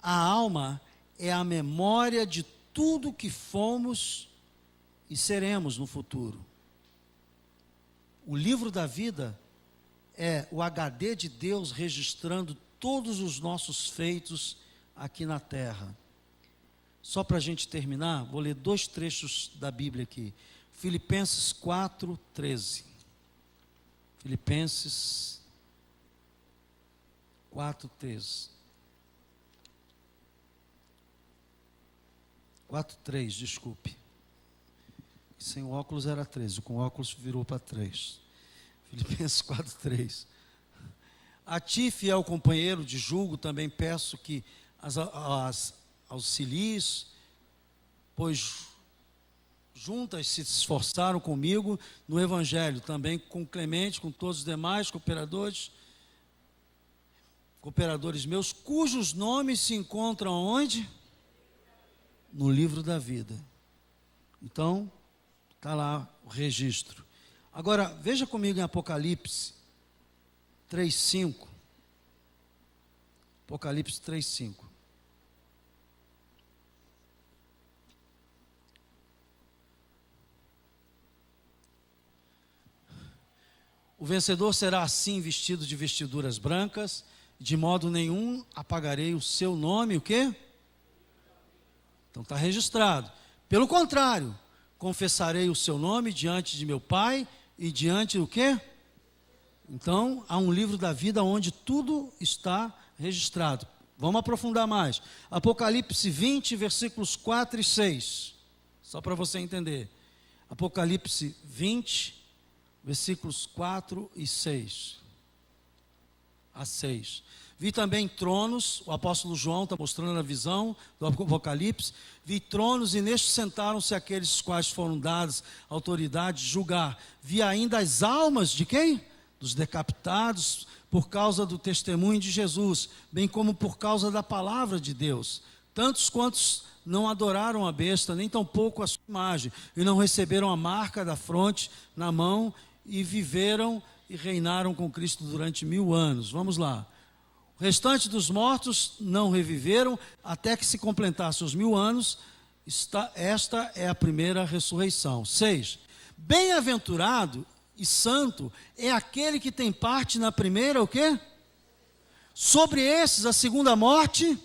a alma é a memória de tudo que fomos e seremos no futuro. O livro da vida é o HD de Deus registrando todos os nossos feitos aqui na terra. Só para a gente terminar, vou ler 2 trechos da Bíblia aqui. Filipenses 4:13. Filipenses 4:13. 4:3, desculpe. Sem o óculos era 13, com o óculos virou para 3. Filipenses 4:3. A ti, fiel companheiro de julgo, também peço que as auxilies, pois juntas se esforçaram comigo no Evangelho, também com Clemente, com todos os demais cooperadores meus, cujos nomes se encontram onde? No livro da vida. Então, está lá o registro. Agora, veja comigo em Apocalipse 3:5. Apocalipse 3:5. O vencedor será assim vestido de vestiduras brancas, de modo nenhum apagarei o seu nome, o quê? Então está registrado. Pelo contrário, confessarei o seu nome diante de meu Pai e diante do quê? Então, há um livro da vida onde tudo está registrado. Vamos aprofundar mais. Apocalipse 20, versículos 4 e 6. Só para você entender. Apocalipse 20, versículos 4 e 6. A 6. Vi também tronos, o apóstolo João está mostrando a visão do Apocalipse. Vi tronos e nestes sentaram-se aqueles quais foram dados autoridade de julgar. Vi ainda as almas de quem? Dos decapitados por causa do testemunho de Jesus, bem como por causa da palavra de Deus. Tantos quantos não adoraram a besta, nem tampouco a sua imagem, e não receberam a marca da fronte na mão, e viveram e reinaram com Cristo durante 1000 anos. Vamos lá. O restante dos mortos não reviveram até que se completasse os 1000 anos. Esta é a primeira ressurreição. 6. Bem-aventurado e santo é aquele que tem parte na primeira, o quê? Sobre esses, a segunda morte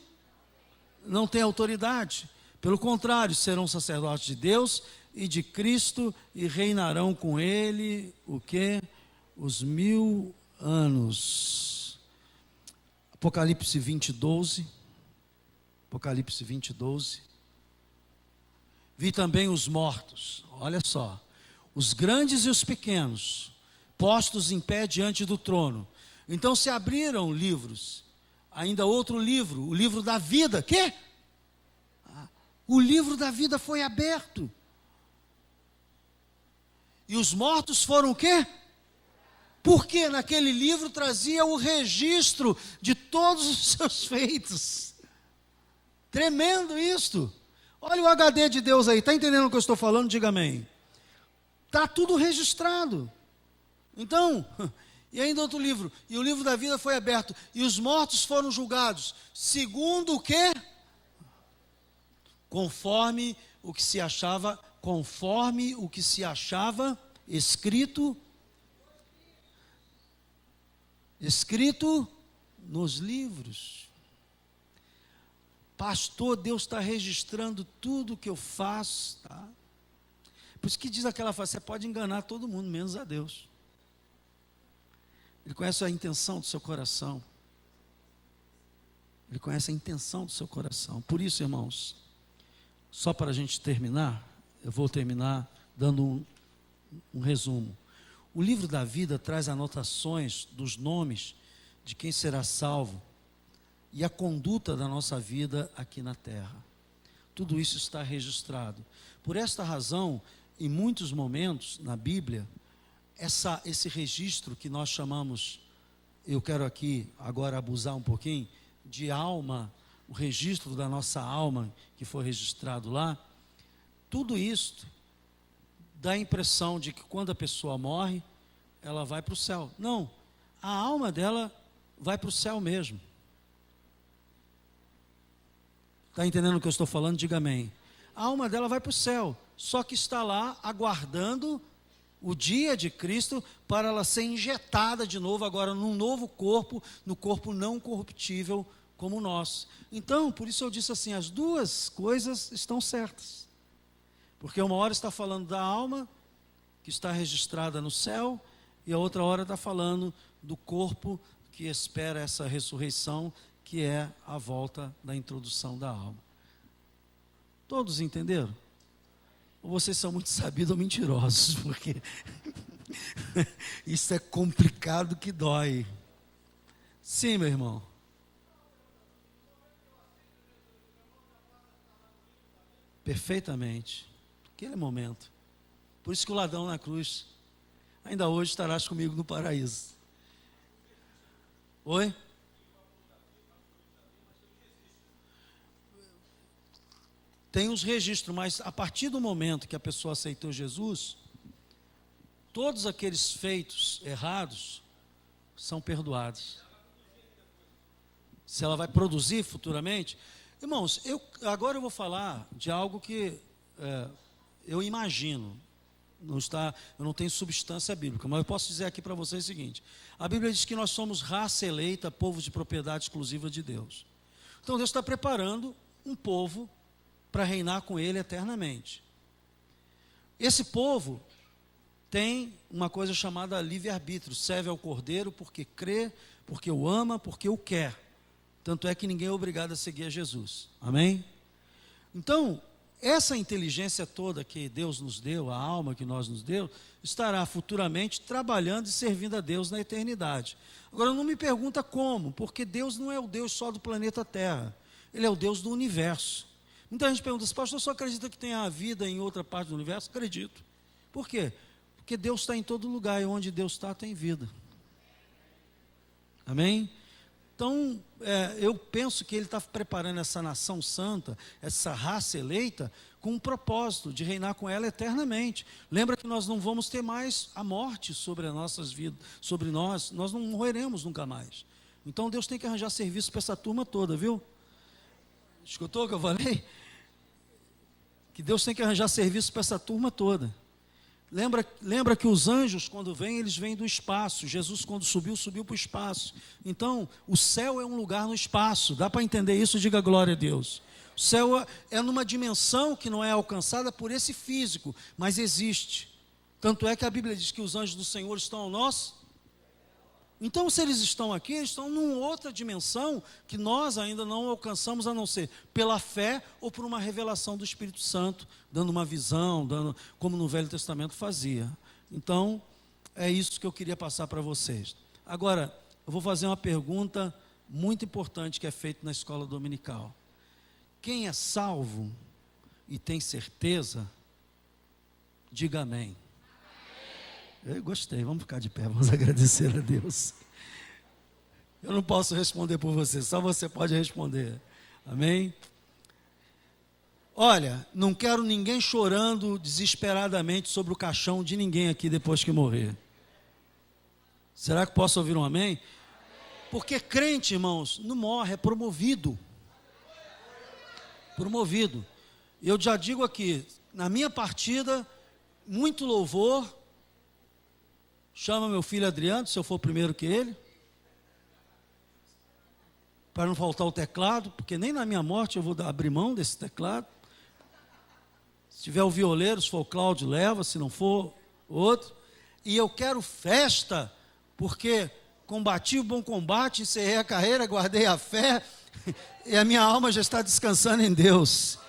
não tem autoridade. Pelo contrário, serão sacerdotes de Deus e de Cristo e reinarão com ele, o quê? Os 1000 anos. Apocalipse 20, 12. Apocalipse 20, 12. Vi também os mortos, olha só, os grandes e os pequenos, postos em pé diante do trono. Então se abriram livros, ainda outro livro, o livro da vida. Quê? O livro da vida foi aberto. E os mortos foram o quê? Porque naquele livro trazia o registro de todos os seus feitos. Tremendo isto. Olha o HD de Deus aí, está entendendo o que eu estou falando? Diga amém. Está tudo registrado. Então, e ainda outro livro, e o livro da vida foi aberto, e os mortos foram julgados, segundo o quê? Conforme o que se achava escrito nos livros. Pastor, Deus está registrando tudo que eu faço, tá? Por isso que diz aquela frase, você pode enganar todo mundo, menos a Deus. Ele conhece a intenção do seu coração. Ele conhece a intenção do seu coração. Por isso, irmãos, só para a gente terminar, eu vou terminar dando um resumo. O livro da vida traz anotações dos nomes de quem será salvo e a conduta da nossa vida aqui na terra. Tudo isso está registrado. Por esta razão, em muitos momentos na Bíblia, esse registro que nós chamamos eu quero aqui agora abusar um pouquinho de alma, o registro da nossa alma que foi registrado lá. Tudo isso dá a impressão de que quando a pessoa morre, ela vai para o céu. Não, a alma dela vai para o céu mesmo. Está entendendo o que eu estou falando? Diga amém. A alma dela vai para o céu, só que está lá aguardando o dia de Cristo para ela ser injetada de novo agora num novo corpo, no corpo não corruptível como o nosso. Então, por isso eu disse assim, as duas coisas estão certas. Porque uma hora está falando da alma, que está registrada no céu, e a outra hora está falando do corpo que espera essa ressurreição, que é a volta da introdução da alma. Todos entenderam? Ou vocês são muito sabidos ou mentirosos, porque isso é complicado que dói. Sim, meu irmão. Perfeitamente. Aquele momento. Por isso que o ladrão na cruz, ainda hoje estarás comigo no paraíso. Oi? Tem os registros, mas a partir do momento que a pessoa aceitou Jesus, todos aqueles feitos errados são perdoados. Se ela vai produzir futuramente, irmãos, agora eu vou falar de algo que eu imagino, eu não tenho substância bíblica, mas eu posso dizer aqui para vocês o seguinte: a Bíblia diz que nós somos raça eleita, povo de propriedade exclusiva de Deus. Então Deus está preparando um povo para reinar com Ele eternamente. Esse povo tem uma coisa chamada livre-arbítrio, serve ao Cordeiro porque crê, porque o ama, porque o quer. Tanto é que ninguém é obrigado a seguir a Jesus. Amém? Então, essa inteligência toda que Deus nos deu, a alma que nós nos deu, estará futuramente trabalhando e servindo a Deus na eternidade. Agora, não me pergunta como, porque Deus não é o Deus só do planeta Terra. Ele é o Deus do universo. Muita gente pergunta, pastor, só acredita que tem a vida em outra parte do universo? Acredito. Por quê? Porque Deus está em todo lugar, e onde Deus está, tem vida. Amém? Então, eu penso que Ele está preparando essa nação santa, essa raça eleita, com um propósito de reinar com ela eternamente. Lembra que nós não vamos ter mais a morte sobre as nossas vidas, sobre nós não morreremos nunca mais. Então Deus tem que arranjar serviço para essa turma toda, viu? Escutou o que eu falei? Que Deus tem que arranjar serviço para essa turma toda. Lembra que os anjos, quando vêm, eles vêm do espaço. Jesus, quando subiu para o espaço. Então, o céu é um lugar no espaço. Dá para entender isso? Diga glória a Deus. O céu é numa dimensão que não é alcançada por esse físico, mas existe. Tanto é que a Bíblia diz que os anjos do Senhor estão ao nosso. Então, se eles estão aqui, eles estão numa outra dimensão que nós ainda não alcançamos, a não ser pela fé ou por uma revelação do Espírito Santo, dando uma visão, como no Velho Testamento fazia. Então, é isso que eu queria passar para vocês. Agora, eu vou fazer uma pergunta muito importante que é feita na escola dominical. Quem é salvo e tem certeza, diga amém. Eu gostei, vamos ficar de pé, vamos agradecer a Deus. Eu não posso responder por você, só você pode responder. Amém? Olha, não quero ninguém chorando desesperadamente sobre o caixão de ninguém aqui depois que morrer. Será que posso ouvir um amém? Porque crente, irmãos, não morre, é promovido. Promovido. Eu já digo aqui, na minha partida, muito louvor. Chama meu filho Adriano, se eu for primeiro que ele. Para não faltar o teclado, porque nem na minha morte eu vou abrir mão desse teclado. Se tiver o violeiro, se for o Cláudio, leva, se não for, outro. E eu quero festa, porque combati o bom combate, encerrei a carreira, guardei a fé, e a minha alma já está descansando em Deus.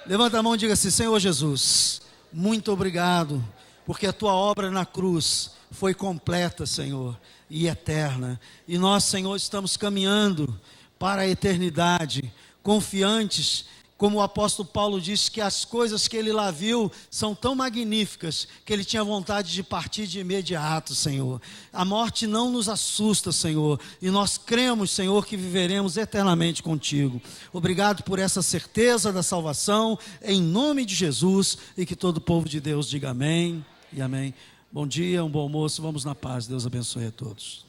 Levanta a mão e diga assim: Senhor Jesus, muito obrigado, porque a tua obra na cruz foi completa, Senhor, e eterna. E nós, Senhor, estamos caminhando para a eternidade, confiantes Como o apóstolo Paulo disse, que as coisas que ele lá viu são tão magníficas, que ele tinha vontade de partir de imediato, Senhor. A morte não nos assusta, Senhor, e nós cremos, Senhor, que viveremos eternamente contigo. Obrigado por essa certeza da salvação, em nome de Jesus, e que todo o povo de Deus diga amém e amém. Bom dia, um bom almoço, vamos na paz, Deus abençoe a todos.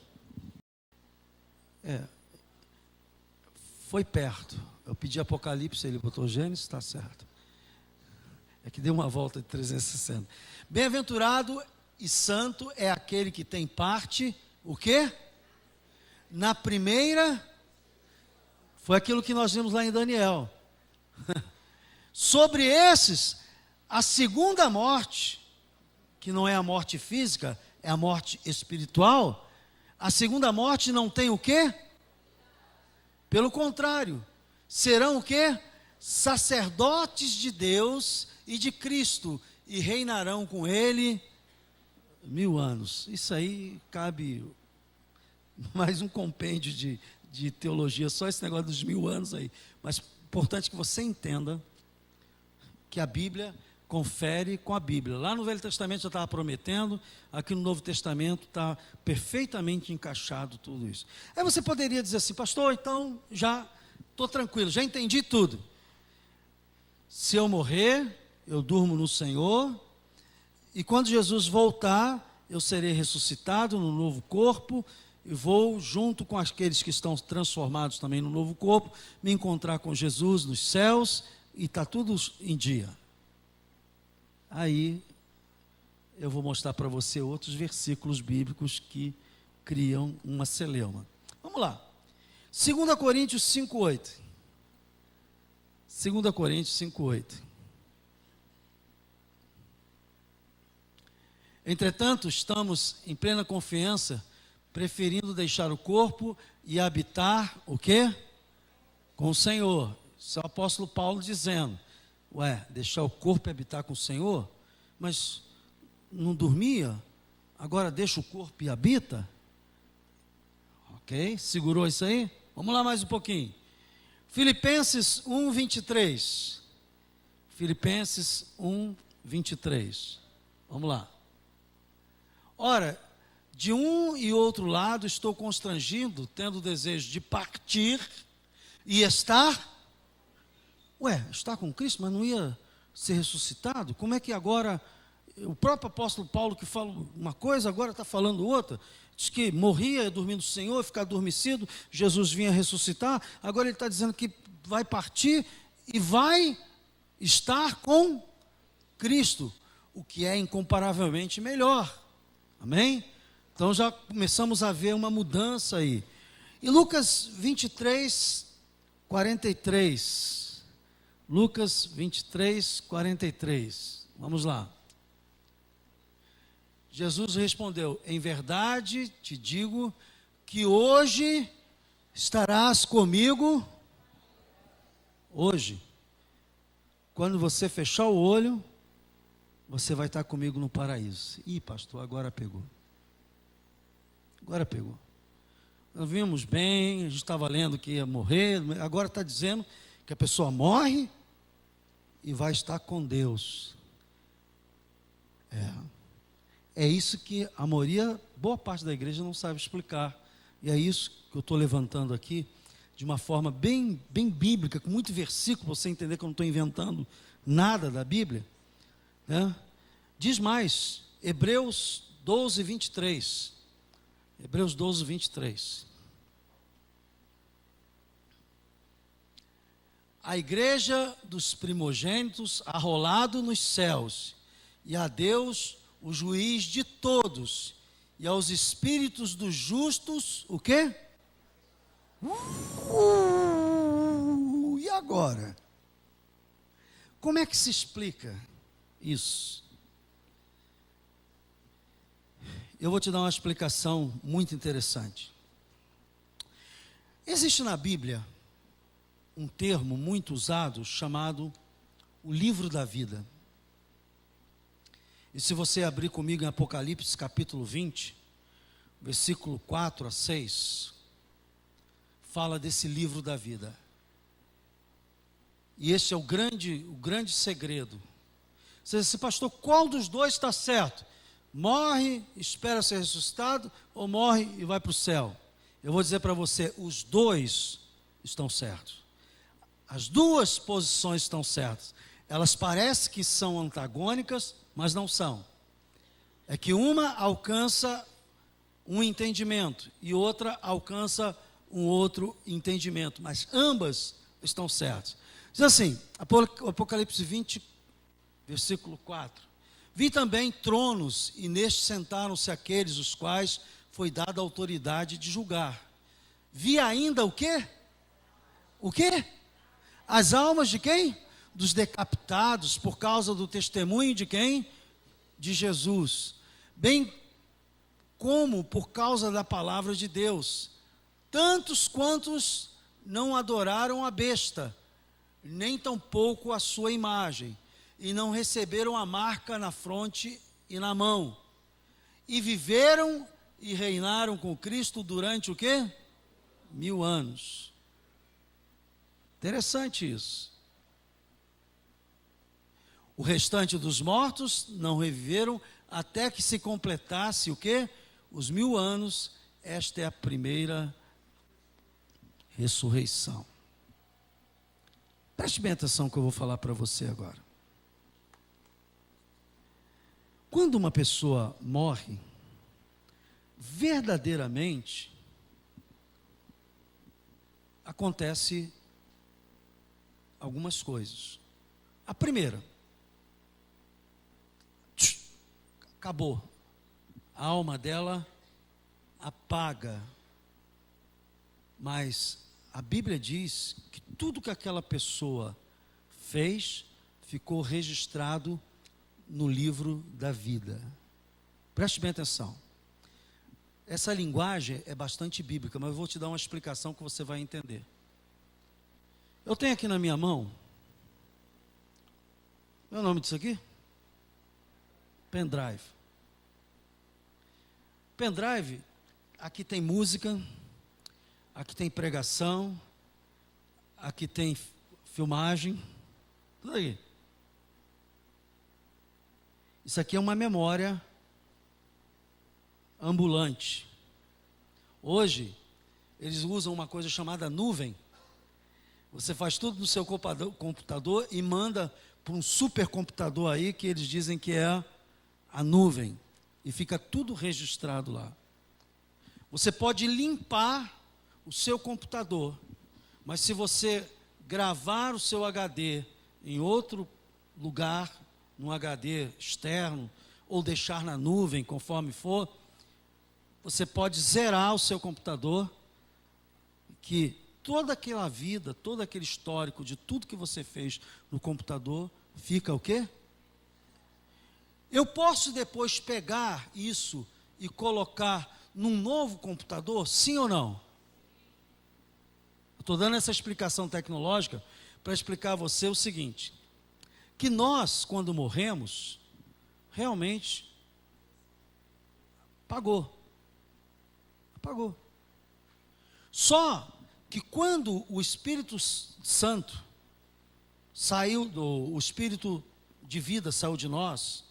Foi perto. Eu pedi Apocalipse, ele botou Gênesis, está certo. É que deu uma volta de 360. Bem-aventurado e santo é aquele que tem parte, o quê? Na primeira, foi aquilo que nós vimos lá em Daniel. Sobre esses, a segunda morte, que não é a morte física, é a morte espiritual, a segunda morte não tem o quê? Pelo contrário, serão o quê? Sacerdotes de Deus e de Cristo, e reinarão com Ele 1000 anos. Isso aí cabe mais um compêndio de teologia, só esse negócio dos 1000 anos aí. Mas importante que você entenda que a Bíblia confere com a Bíblia. Lá no Velho Testamento já estava prometendo, aqui no Novo Testamento está perfeitamente encaixado tudo isso. Aí você poderia dizer assim, pastor, então já estou tranquilo, já entendi tudo. Se eu morrer, eu durmo no Senhor, e quando Jesus voltar, eu serei ressuscitado no novo corpo, e vou, junto com aqueles que estão transformados também no novo corpo, me encontrar com Jesus nos céus, e está tudo em dia. Aí, eu vou mostrar para você outros versículos bíblicos que criam uma celeuma. Vamos lá. 2 Coríntios 5,8. 2 Coríntios 5,8. Entretanto, estamos em plena confiança, preferindo deixar o corpo e habitar o quê? Com o Senhor. Isso é o apóstolo Paulo dizendo. Deixar o corpo e habitar com o Senhor? Mas não dormia? Agora deixa o corpo e habita? Ok, segurou isso aí? Vamos lá mais um pouquinho. Filipenses 1:23. Filipenses 1:23. Vamos lá. Ora, de um e outro lado estou constrangido, tendo o desejo de partir e estar... Está com Cristo, mas não ia ser ressuscitado? Como é que agora, o próprio apóstolo Paulo que fala uma coisa, agora está falando outra? Diz que morria dormindo o Senhor, ficar adormecido, Jesus vinha ressuscitar, agora ele está dizendo que vai partir e vai estar com Cristo, o que é incomparavelmente melhor. Amém? Então já começamos a ver uma mudança aí. E Lucas 23:43. Lucas 23:43. Vamos lá. Jesus respondeu: em verdade te digo que hoje estarás comigo. Hoje, quando você fechar o olho, você vai estar comigo no paraíso. Ih, pastor, agora pegou. Agora pegou. Nós vimos bem, a gente estava lendo que ia morrer, agora está dizendo que a pessoa morre e vai estar com Deus. É isso que a maioria, boa parte da igreja não sabe explicar. E é isso que eu estou levantando aqui, de uma forma bem bíblica, com muito versículo, para você entender que eu não estou inventando nada da Bíblia. Diz mais, Hebreus 12:23. Hebreus 12:23. A igreja dos primogênitos arrolado nos céus, e a Deus, o juiz de todos, e aos espíritos dos justos, o quê? E agora? Como é que se explica isso? Eu vou te dar uma explicação muito interessante. Existe na Bíblia um termo muito usado chamado o livro da vida. E se você abrir comigo em Apocalipse capítulo 20, versículo 4-6, fala desse livro da vida. E esse é o grande segredo. Você diz assim, pastor, qual dos dois está certo? Morre, espera ser ressuscitado, ou morre e vai para o céu? Eu vou dizer para você, os dois estão certos. As duas posições estão certas. Elas parecem que são antagônicas, mas não são. É que uma alcança um entendimento e outra alcança um outro entendimento, mas ambas estão certas. Diz assim, Apocalipse 20, versículo 4. Vi também tronos, e nestes sentaram-se aqueles os quais foi dada a autoridade de julgar. Vi ainda o quê? O quê? As almas de quem? Dos decapitados, por causa do testemunho de quem? De Jesus. Bem como por causa da palavra de Deus. Tantos quantos não adoraram a besta, nem tampouco a sua imagem, e não receberam a marca na fronte e na mão. E viveram e reinaram com Cristo durante o quê? 1000 anos. Interessante isso. O restante dos mortos não reviveram até que se completasse o quê? Os 1000 anos. Esta é a primeira ressurreição. Preste bem atenção que eu vou falar para você agora. Quando uma pessoa morre, verdadeiramente, acontece algumas coisas. A primeira, acabou. A alma dela apaga. Mas a Bíblia diz que tudo que aquela pessoa fez ficou registrado no livro da vida. Preste bem atenção. Essa linguagem é bastante bíblica, mas eu vou te dar uma explicação que você vai entender. Eu tenho aqui na minha mão, qual é o nome disso aqui? Pendrive. Pendrive, aqui tem música, aqui tem pregação, aqui tem filmagem, tudo aí. Isso aqui é uma memória ambulante. Hoje, eles usam uma coisa chamada nuvem. Você faz tudo no seu computador e manda para um supercomputador aí, que eles dizem que é a nuvem. E fica tudo registrado lá. Você pode limpar o seu computador, mas se você gravar o seu HD em outro lugar, num HD externo, ou deixar na nuvem, conforme for, você pode zerar o seu computador, que toda aquela vida, todo aquele histórico de tudo que você fez no computador, fica o quê? Eu posso depois pegar isso e colocar num novo computador, sim ou não? Estou dando essa explicação tecnológica para explicar a você o seguinte, que nós, quando morremos, realmente apagou. Só que quando o Espírito Santo saiu, o Espírito de vida saiu de nós,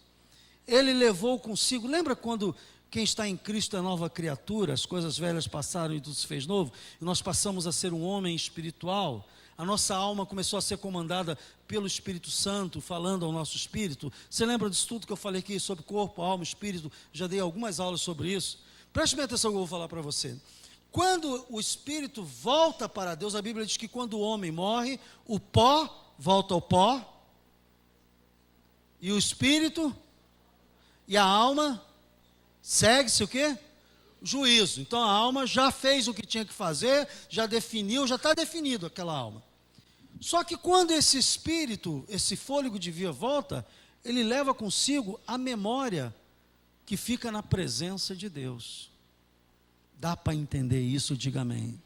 ele levou consigo, lembra quando quem está em Cristo é nova criatura, as coisas velhas passaram e tudo se fez novo, e nós passamos a ser um homem espiritual, a nossa alma começou a ser comandada pelo Espírito Santo, falando ao nosso espírito. Você lembra disso tudo que eu falei aqui sobre corpo, alma, espírito? Já dei algumas aulas sobre isso. Preste bem atenção que eu vou falar para você. Quando o espírito volta para Deus, a Bíblia diz que quando o homem morre, o pó volta ao pó, e o espírito e a alma segue-se o quê? Juízo. Então a alma já fez o que tinha que fazer, já definiu, já está definido aquela alma. Só que quando esse espírito, esse fôlego de vida volta, ele leva consigo a memória que fica na presença de Deus. Dá para entender isso? Diga amém.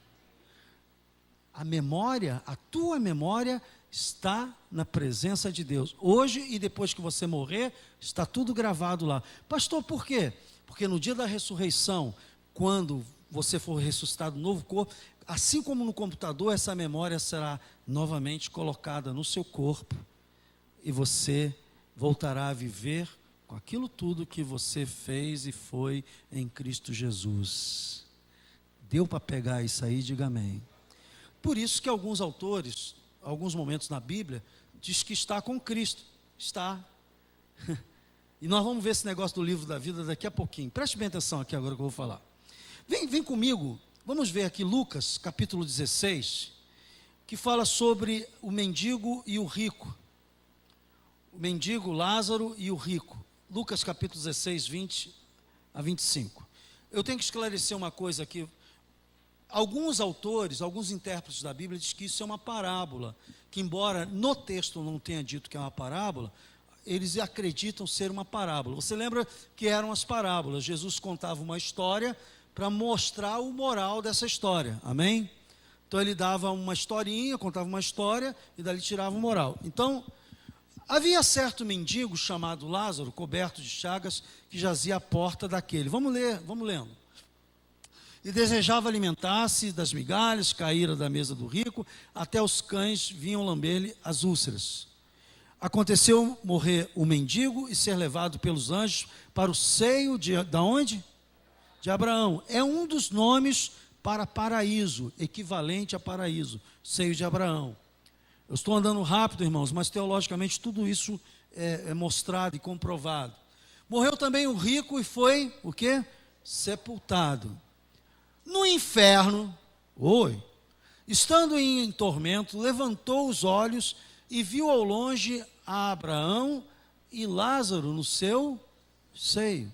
A memória, a tua memória está na presença de Deus. Hoje e depois que você morrer, está tudo gravado lá. Pastor, por quê? Porque no dia da ressurreição, quando você for ressuscitado no novo corpo, assim como no computador, essa memória será novamente colocada no seu corpo e você voltará a viver com aquilo tudo que você fez e foi em Cristo Jesus. Deu para pegar isso aí? Diga amém. Por isso que alguns autores, alguns momentos na Bíblia, diz que está com Cristo. Está. E nós vamos ver esse negócio do livro da vida daqui a pouquinho. Preste bem atenção aqui agora que eu vou falar. Vem comigo, vamos ver aqui Lucas, capítulo 16, que fala sobre o mendigo e o rico. O mendigo, Lázaro e o rico. Lucas capítulo 16, 20 a 25. Eu tenho que esclarecer uma coisa aqui. Alguns autores, alguns intérpretes da Bíblia dizem que isso é uma parábola, que embora no texto não tenha dito que é uma parábola, eles acreditam ser uma parábola. Você lembra que eram as parábolas? Jesus contava uma história para mostrar o moral dessa história, amém? Então ele dava uma historinha, contava uma história e dali tirava o moral. Então, havia certo mendigo chamado Lázaro, coberto de chagas, que jazia à porta daquele. Vamos ler, vamos lendo. E desejava alimentar-se das migalhas, caíra da mesa do rico, até os cães vinham lamber-lhe as úlceras. Aconteceu morrer o mendigo e ser levado pelos anjos para o seio da onde? De Abraão. É um dos nomes para paraíso, equivalente a paraíso, seio de Abraão. Eu estou andando rápido, irmãos, mas teologicamente tudo isso é mostrado e comprovado. Morreu também o rico e foi, o quê? Sepultado. No inferno, estando em tormento, levantou os olhos e viu ao longe a Abraão e Lázaro no seu seio.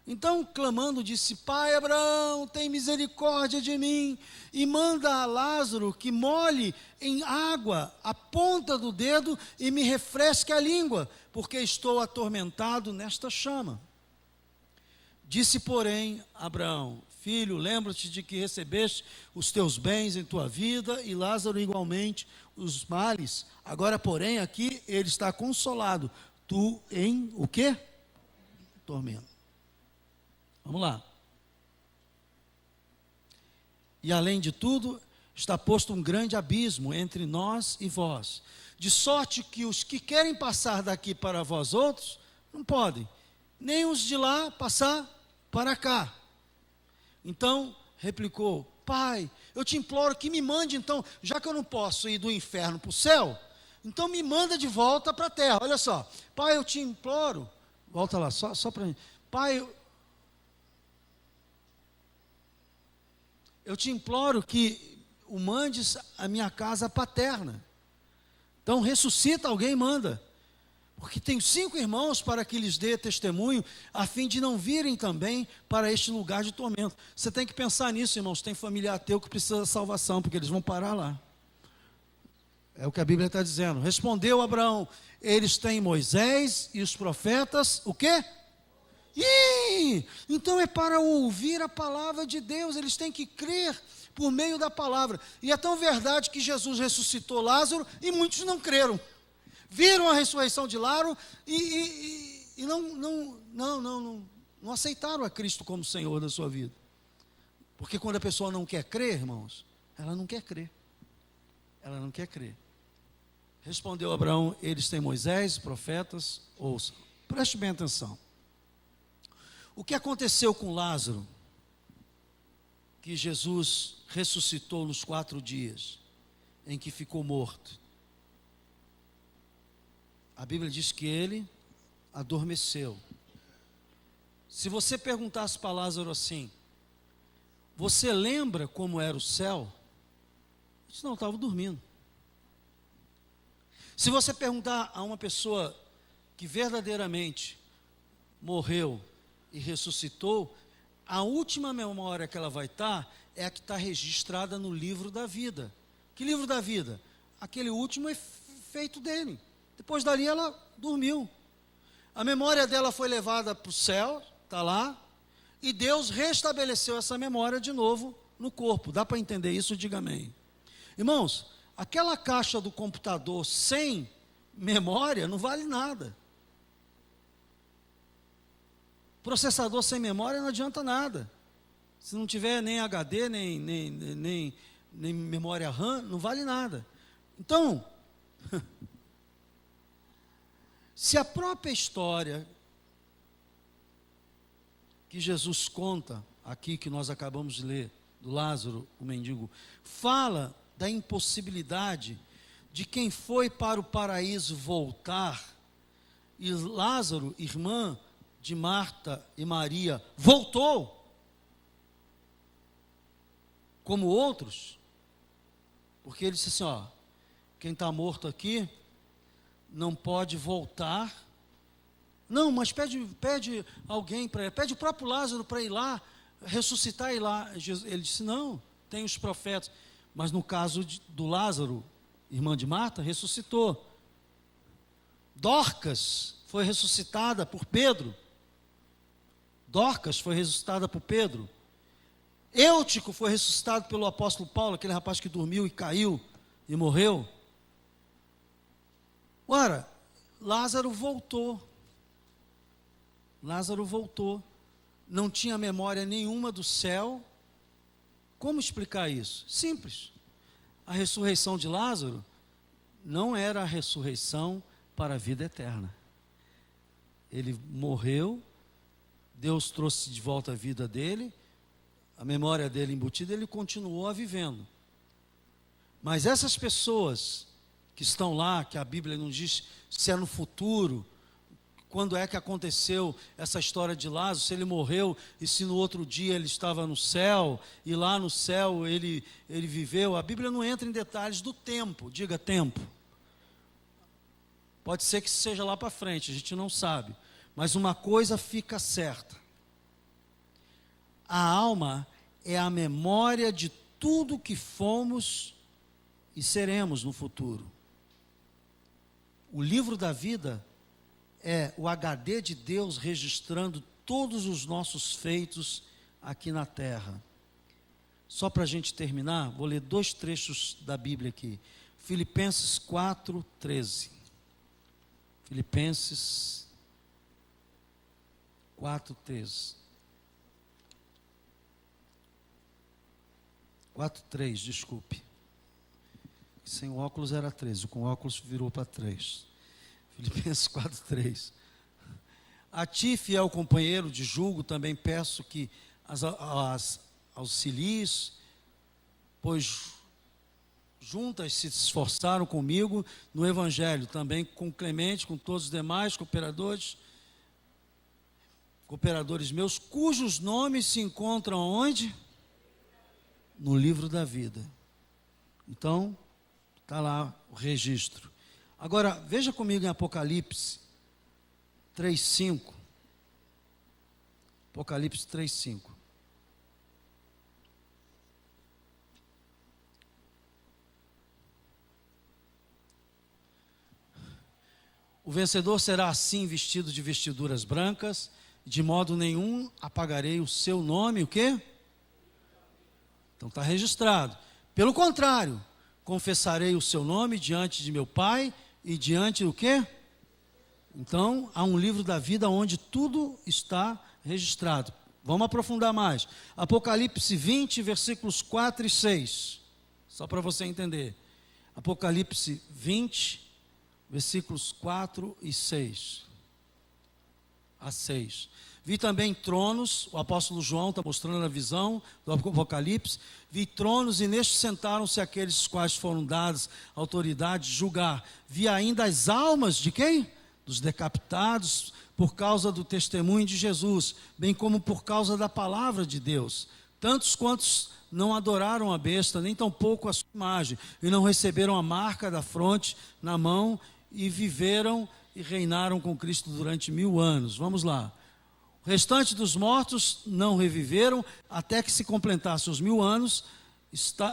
Então, clamando, disse: Pai Abraão, tem misericórdia de mim, e manda a Lázaro que molhe em água a ponta do dedo e me refresque a língua, porque estou atormentado nesta chama. Disse, porém, Abraão: Filho, lembra-te de que recebeste os teus bens em tua vida, e Lázaro igualmente os males. Agora, porém, aqui ele está consolado, tu em o quê? Tormento. Vamos lá. E além de tudo, está posto um grande abismo entre nós e vós, de sorte que os que querem passar daqui para vós outros, não podem, nem os de lá passar para cá. Então, replicou: Pai, eu te imploro que me mande então, já que eu não posso ir do inferno para o céu, então me manda de volta para a terra. Olha só, Pai, eu te imploro, volta lá, só para mim. Pai, eu te imploro que o mandes à minha casa paterna. Então ressuscita alguém e manda. Porque tenho 5 irmãos para que lhes dê testemunho, a fim de não virem também para este lugar de tormento. Você tem que pensar nisso, irmãos. Tem familiar teu que precisa da salvação, porque eles vão parar lá. É o que a Bíblia está dizendo. Respondeu Abraão: eles têm Moisés e os profetas, o quê? Então é para ouvir a palavra de Deus, eles têm que crer por meio da palavra. E é tão verdade que Jesus ressuscitou Lázaro e muitos não creram. Viram a ressurreição de Lázaro e não aceitaram a Cristo como Senhor da sua vida. Porque quando a pessoa não quer crer, irmãos, ela não quer crer. Ela não quer crer. Respondeu Abraão: eles têm Moisés, profetas, ouçam. Preste bem atenção. O que aconteceu com Lázaro, que Jesus ressuscitou nos 4 dias, em que ficou morto? A Bíblia diz que ele adormeceu. Se você perguntasse para Lázaro assim: você lembra como era o céu? Ele disse: não, estava dormindo. Se você perguntar a uma pessoa que verdadeiramente morreu e ressuscitou, a última memória que ela vai estar é a que está registrada no livro da vida. Que livro da vida? Aquele último efeito dele. Depois dali ela dormiu. A memória dela foi levada para o céu, está lá, e Deus restabeleceu essa memória de novo no corpo. Dá para entender isso? Diga amém. Irmãos, aquela caixa do computador sem memória não vale nada. Processador sem memória não adianta nada. Se não tiver nem HD, nem nem memória RAM, não vale nada. Então, se a própria história que Jesus conta aqui, que nós acabamos de ler, do Lázaro, o mendigo, fala da impossibilidade de quem foi para o paraíso voltar, e Lázaro, irmã de Marta e Maria, voltou, como outros, porque ele disse assim, ó, quem está morto aqui, não pode voltar. Não, mas pede alguém para, pede o próprio Lázaro para ir lá, ressuscitar e ir lá. Ele disse, não, tem os profetas. Mas no caso do Lázaro, irmã de Marta, ressuscitou. Dorcas foi ressuscitada por Pedro. Dorcas foi ressuscitada por Pedro. Eutico foi ressuscitado pelo apóstolo Paulo, aquele rapaz que dormiu e caiu e morreu. Ora, Lázaro voltou. Lázaro voltou. Não tinha memória nenhuma do céu. Como explicar isso? Simples. A ressurreição de Lázaro não era a ressurreição para a vida eterna. Ele morreu, Deus trouxe de volta a vida dele, a memória dele embutida, ele continuou a vivendo. Mas essas pessoas que estão lá, que a Bíblia não diz se é no futuro, quando é que aconteceu essa história de Lázaro, se ele morreu e se no outro dia ele estava no céu, e lá no céu ele viveu, a Bíblia não entra em detalhes do tempo, diga tempo. Pode ser que seja lá para frente, a gente não sabe, mas uma coisa fica certa, a alma é a memória de tudo que fomos e seremos no futuro. O livro da vida é o HD de Deus registrando todos os nossos feitos aqui na terra. Só para a gente terminar, vou ler 2 trechos da Bíblia aqui. Filipenses 4:13. Filipenses 4:13. 4:3, desculpe. Sem óculos era 13, com óculos virou para 3. Filipenses 4:3. A ti, fiel companheiro de julgo, também peço que as auxilies, pois juntas se esforçaram comigo no Evangelho, também com Clemente, com todos os demais cooperadores meus, cujos nomes se encontram onde? No livro da vida. Então, está lá o registro. Agora, veja comigo em Apocalipse 3:5. Apocalipse 3:5. O vencedor será assim vestido de vestiduras brancas, de modo nenhum apagarei o seu nome, o quê? Então está registrado. Pelo contrário, confessarei o seu nome diante de meu Pai e diante do quê? Então, há um livro da vida onde tudo está registrado. Vamos aprofundar mais. Apocalipse 20, versículos 4 e 6. Só para você entender. Apocalipse 20, versículos 4 e 6. A 6. Vi também tronos, o apóstolo João está mostrando a visão do Apocalipse. Vi tronos e nestes sentaram-se aqueles quais foram dados autoridade de julgar. Vi ainda as almas de quem? Dos decapitados por causa do testemunho de Jesus, bem como por causa da palavra de Deus. Tantos quantos não adoraram a besta, nem tampouco a sua imagem, e não receberam a marca da fronte na mão, e viveram e reinaram com Cristo durante 1000 anos. Vamos lá. O restante dos mortos não reviveram até que se completasse os 1000 anos.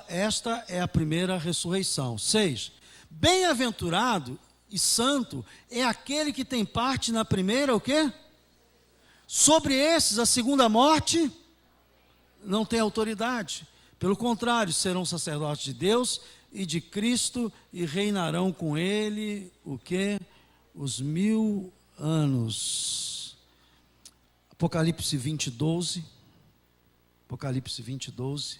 Esta é a primeira ressurreição. 6. Bem-aventurado e santo é aquele que tem parte na primeira, o quê? Sobre esses, a segunda morte não tem autoridade. Pelo contrário, serão sacerdotes de Deus e de Cristo e reinarão com ele, o quê? Os 1000 anos. Apocalipse 20, 12. Apocalipse 20, 12.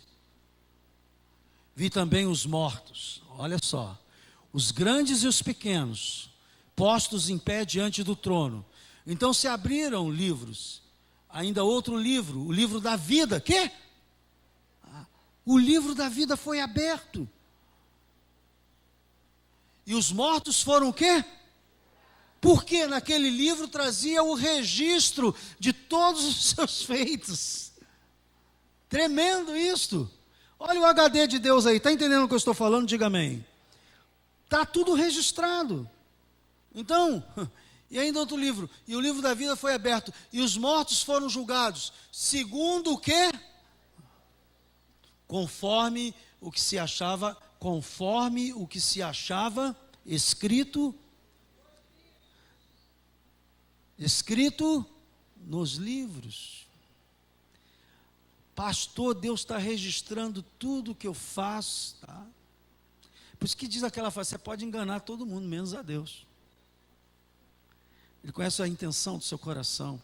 Vi também os mortos, olha só, os grandes e os pequenos, postos em pé diante do trono. Então se abriram livros, ainda outro livro, o livro da vida. Quê? O livro da vida foi aberto. E os mortos foram o quê? Porque naquele livro trazia o registro de todos os seus feitos. Tremendo isto. Olha o HD de Deus aí, está entendendo o que eu estou falando? Diga amém. Está tudo registrado. Então, e ainda outro livro, e o livro da vida foi aberto, e os mortos foram julgados, segundo o quê? Conforme o que se achava escrito nos livros. Pastor, Deus está registrando tudo que eu faço, tá? Por isso que diz aquela frase, você pode enganar todo mundo, menos a Deus. Ele conhece a intenção do seu coração.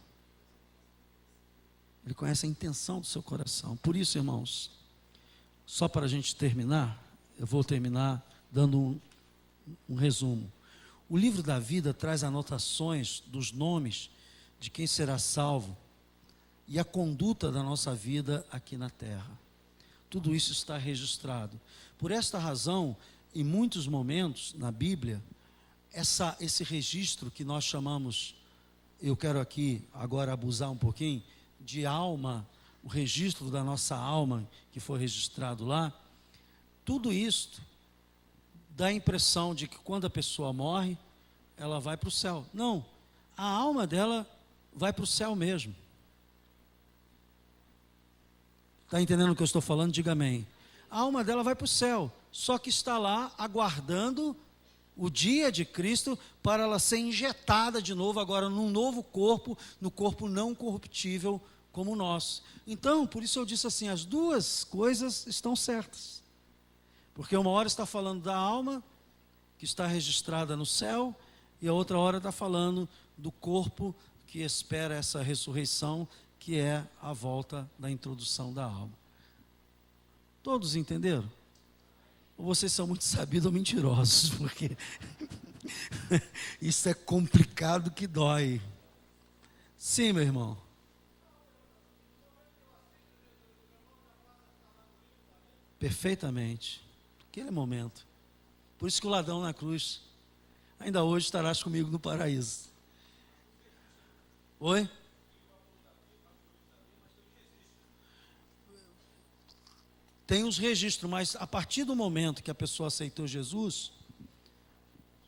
Ele conhece a intenção do seu coração. Por isso, irmãos, só para a gente terminar, eu vou terminar dando um resumo. O livro da vida traz anotações dos nomes de quem será salvo e a conduta da nossa vida aqui na terra. Tudo isso está registrado. Por esta razão, em muitos momentos na Bíblia, esse registro que nós chamamos, eu quero aqui agora abusar um pouquinho, de alma, o registro da nossa alma que foi registrado lá, tudo isto dá a impressão de que quando a pessoa morre, ela vai para o céu. Não, a alma dela vai para o céu mesmo. Está entendendo o que eu estou falando? Diga amém. A alma dela vai para o céu, só que está lá aguardando o dia de Cristo para ela ser injetada de novo agora num novo corpo, no corpo não corruptível como o nosso. Então, por isso eu disse assim, as duas coisas estão certas. Porque uma hora está falando da alma, que está registrada no céu, e a outra hora está falando do corpo que espera essa ressurreição, que é a volta da introdução da alma. Todos entenderam? Ou vocês são muito sabidos ou mentirosos, porque isso é complicado que dói. Sim, meu irmão. Perfeitamente. Aquele momento. Por isso que o ladrão na cruz, ainda hoje estarás comigo no paraíso. Oi? Tem os registros, mas a partir do momento que a pessoa aceitou Jesus,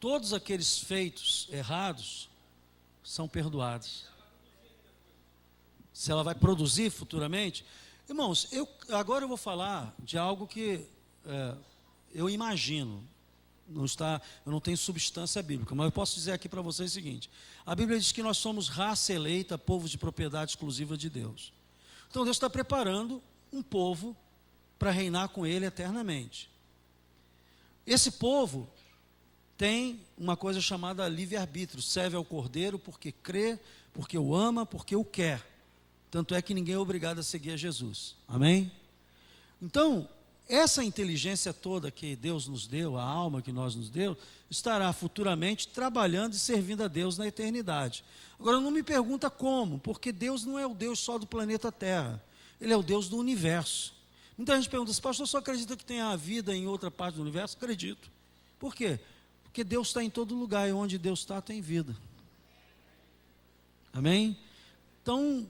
todos aqueles feitos errados são perdoados. Se ela vai produzir futuramente. Irmãos, agora eu vou falar de algo que eu imagino. Eu não tenho substância bíblica, mas eu posso dizer aqui para vocês o seguinte: a Bíblia diz que nós somos raça eleita, povo de propriedade exclusiva de Deus. Então Deus está preparando um povo para reinar com Ele eternamente. Esse povo tem uma coisa chamada livre-arbítrio, serve ao Cordeiro porque crê, porque o ama, porque o quer. Tanto é que ninguém é obrigado a seguir a Jesus. Amém? Então, essa inteligência toda que Deus nos deu, a alma que nós nos deu, estará futuramente trabalhando e servindo a Deus na eternidade. Agora, não me pergunta como, porque Deus não é o Deus só do planeta Terra. Ele é o Deus do universo. Muita gente pergunta, se pastor só acredita que tem a vida em outra parte do universo? Acredito. Por quê? Porque Deus está em todo lugar, e onde Deus está, tem vida. Amém? Então,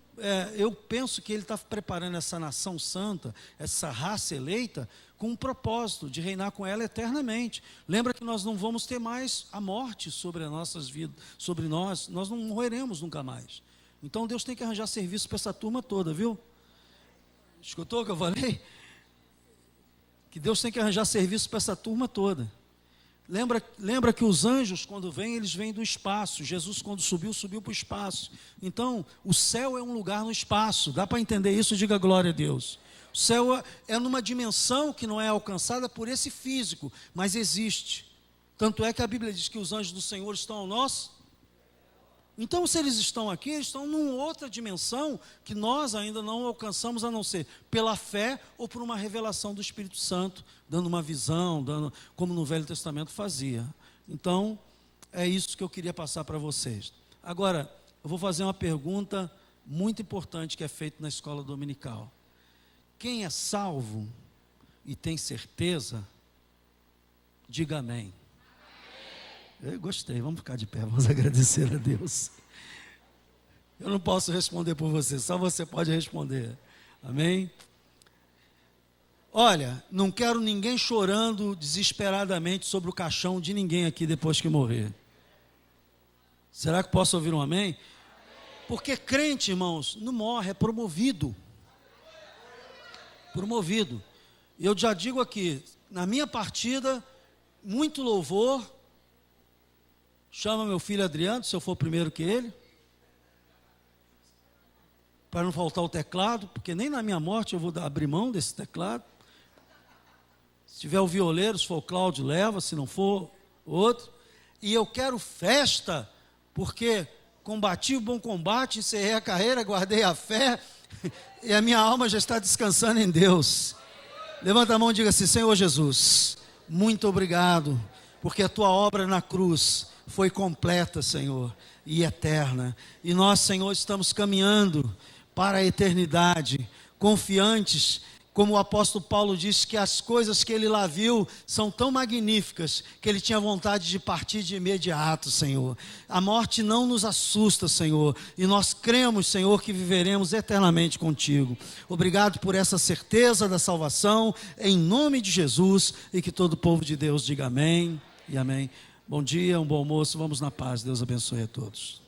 eu penso que Ele está preparando essa nação santa, essa raça eleita, com um propósito de reinar com ela eternamente. Lembra que nós não vamos ter mais a morte sobre as nossas vidas, sobre nós não morreremos nunca mais. Então Deus tem que arranjar serviço para essa turma toda, viu? Escutou o que eu falei? Que Deus tem que arranjar serviço para essa turma toda. Lembra que os anjos, quando vêm, eles vêm do espaço. Jesus, quando subiu para o espaço. Então, o céu é um lugar no espaço. Dá para entender isso? Diga glória a Deus. O céu é numa dimensão que não é alcançada por esse físico, mas existe. Tanto é que a Bíblia diz que os anjos do Senhor estão ao nosso. Então, se eles estão aqui, eles estão numa outra dimensão que nós ainda não alcançamos, a não ser pela fé ou por uma revelação do Espírito Santo, dando uma visão, como no Velho Testamento fazia. Então, é isso que eu queria passar para vocês. Agora, eu vou fazer uma pergunta muito importante que é feita na escola dominical. Quem é salvo e tem certeza, diga amém. Eu gostei, vamos ficar de pé, vamos agradecer a Deus. Eu não posso responder por você, só você pode responder. Amém? Olha, não quero ninguém chorando desesperadamente sobre o caixão de ninguém aqui depois que morrer. Será que posso ouvir um amém? Porque crente, irmãos, não morre, é promovido. Promovido. E eu já digo aqui, na minha partida, muito louvor. Chama meu filho Adriano, se eu for primeiro que ele, para não faltar o teclado, porque nem na minha morte eu vou abrir mão desse teclado. Se tiver o violeiro, se for o Cláudio, leva, se não for, outro. E eu quero festa, porque combati o bom combate, encerrei a carreira, guardei a fé, e a minha alma já está descansando em Deus. Levanta a mão e diga assim: Senhor Jesus, muito obrigado, porque a tua obra na cruz foi completa, Senhor, e eterna. E nós, Senhor, estamos caminhando para a eternidade, confiantes, como o apóstolo Paulo disse, que as coisas que ele lá viu são tão magníficas, que ele tinha vontade de partir de imediato, Senhor. A morte não nos assusta, Senhor, e nós cremos, Senhor, que viveremos eternamente contigo. Obrigado por essa certeza da salvação, em nome de Jesus, e que todo o povo de Deus diga amém e amém. Bom dia, um bom almoço, vamos na paz, Deus abençoe a todos.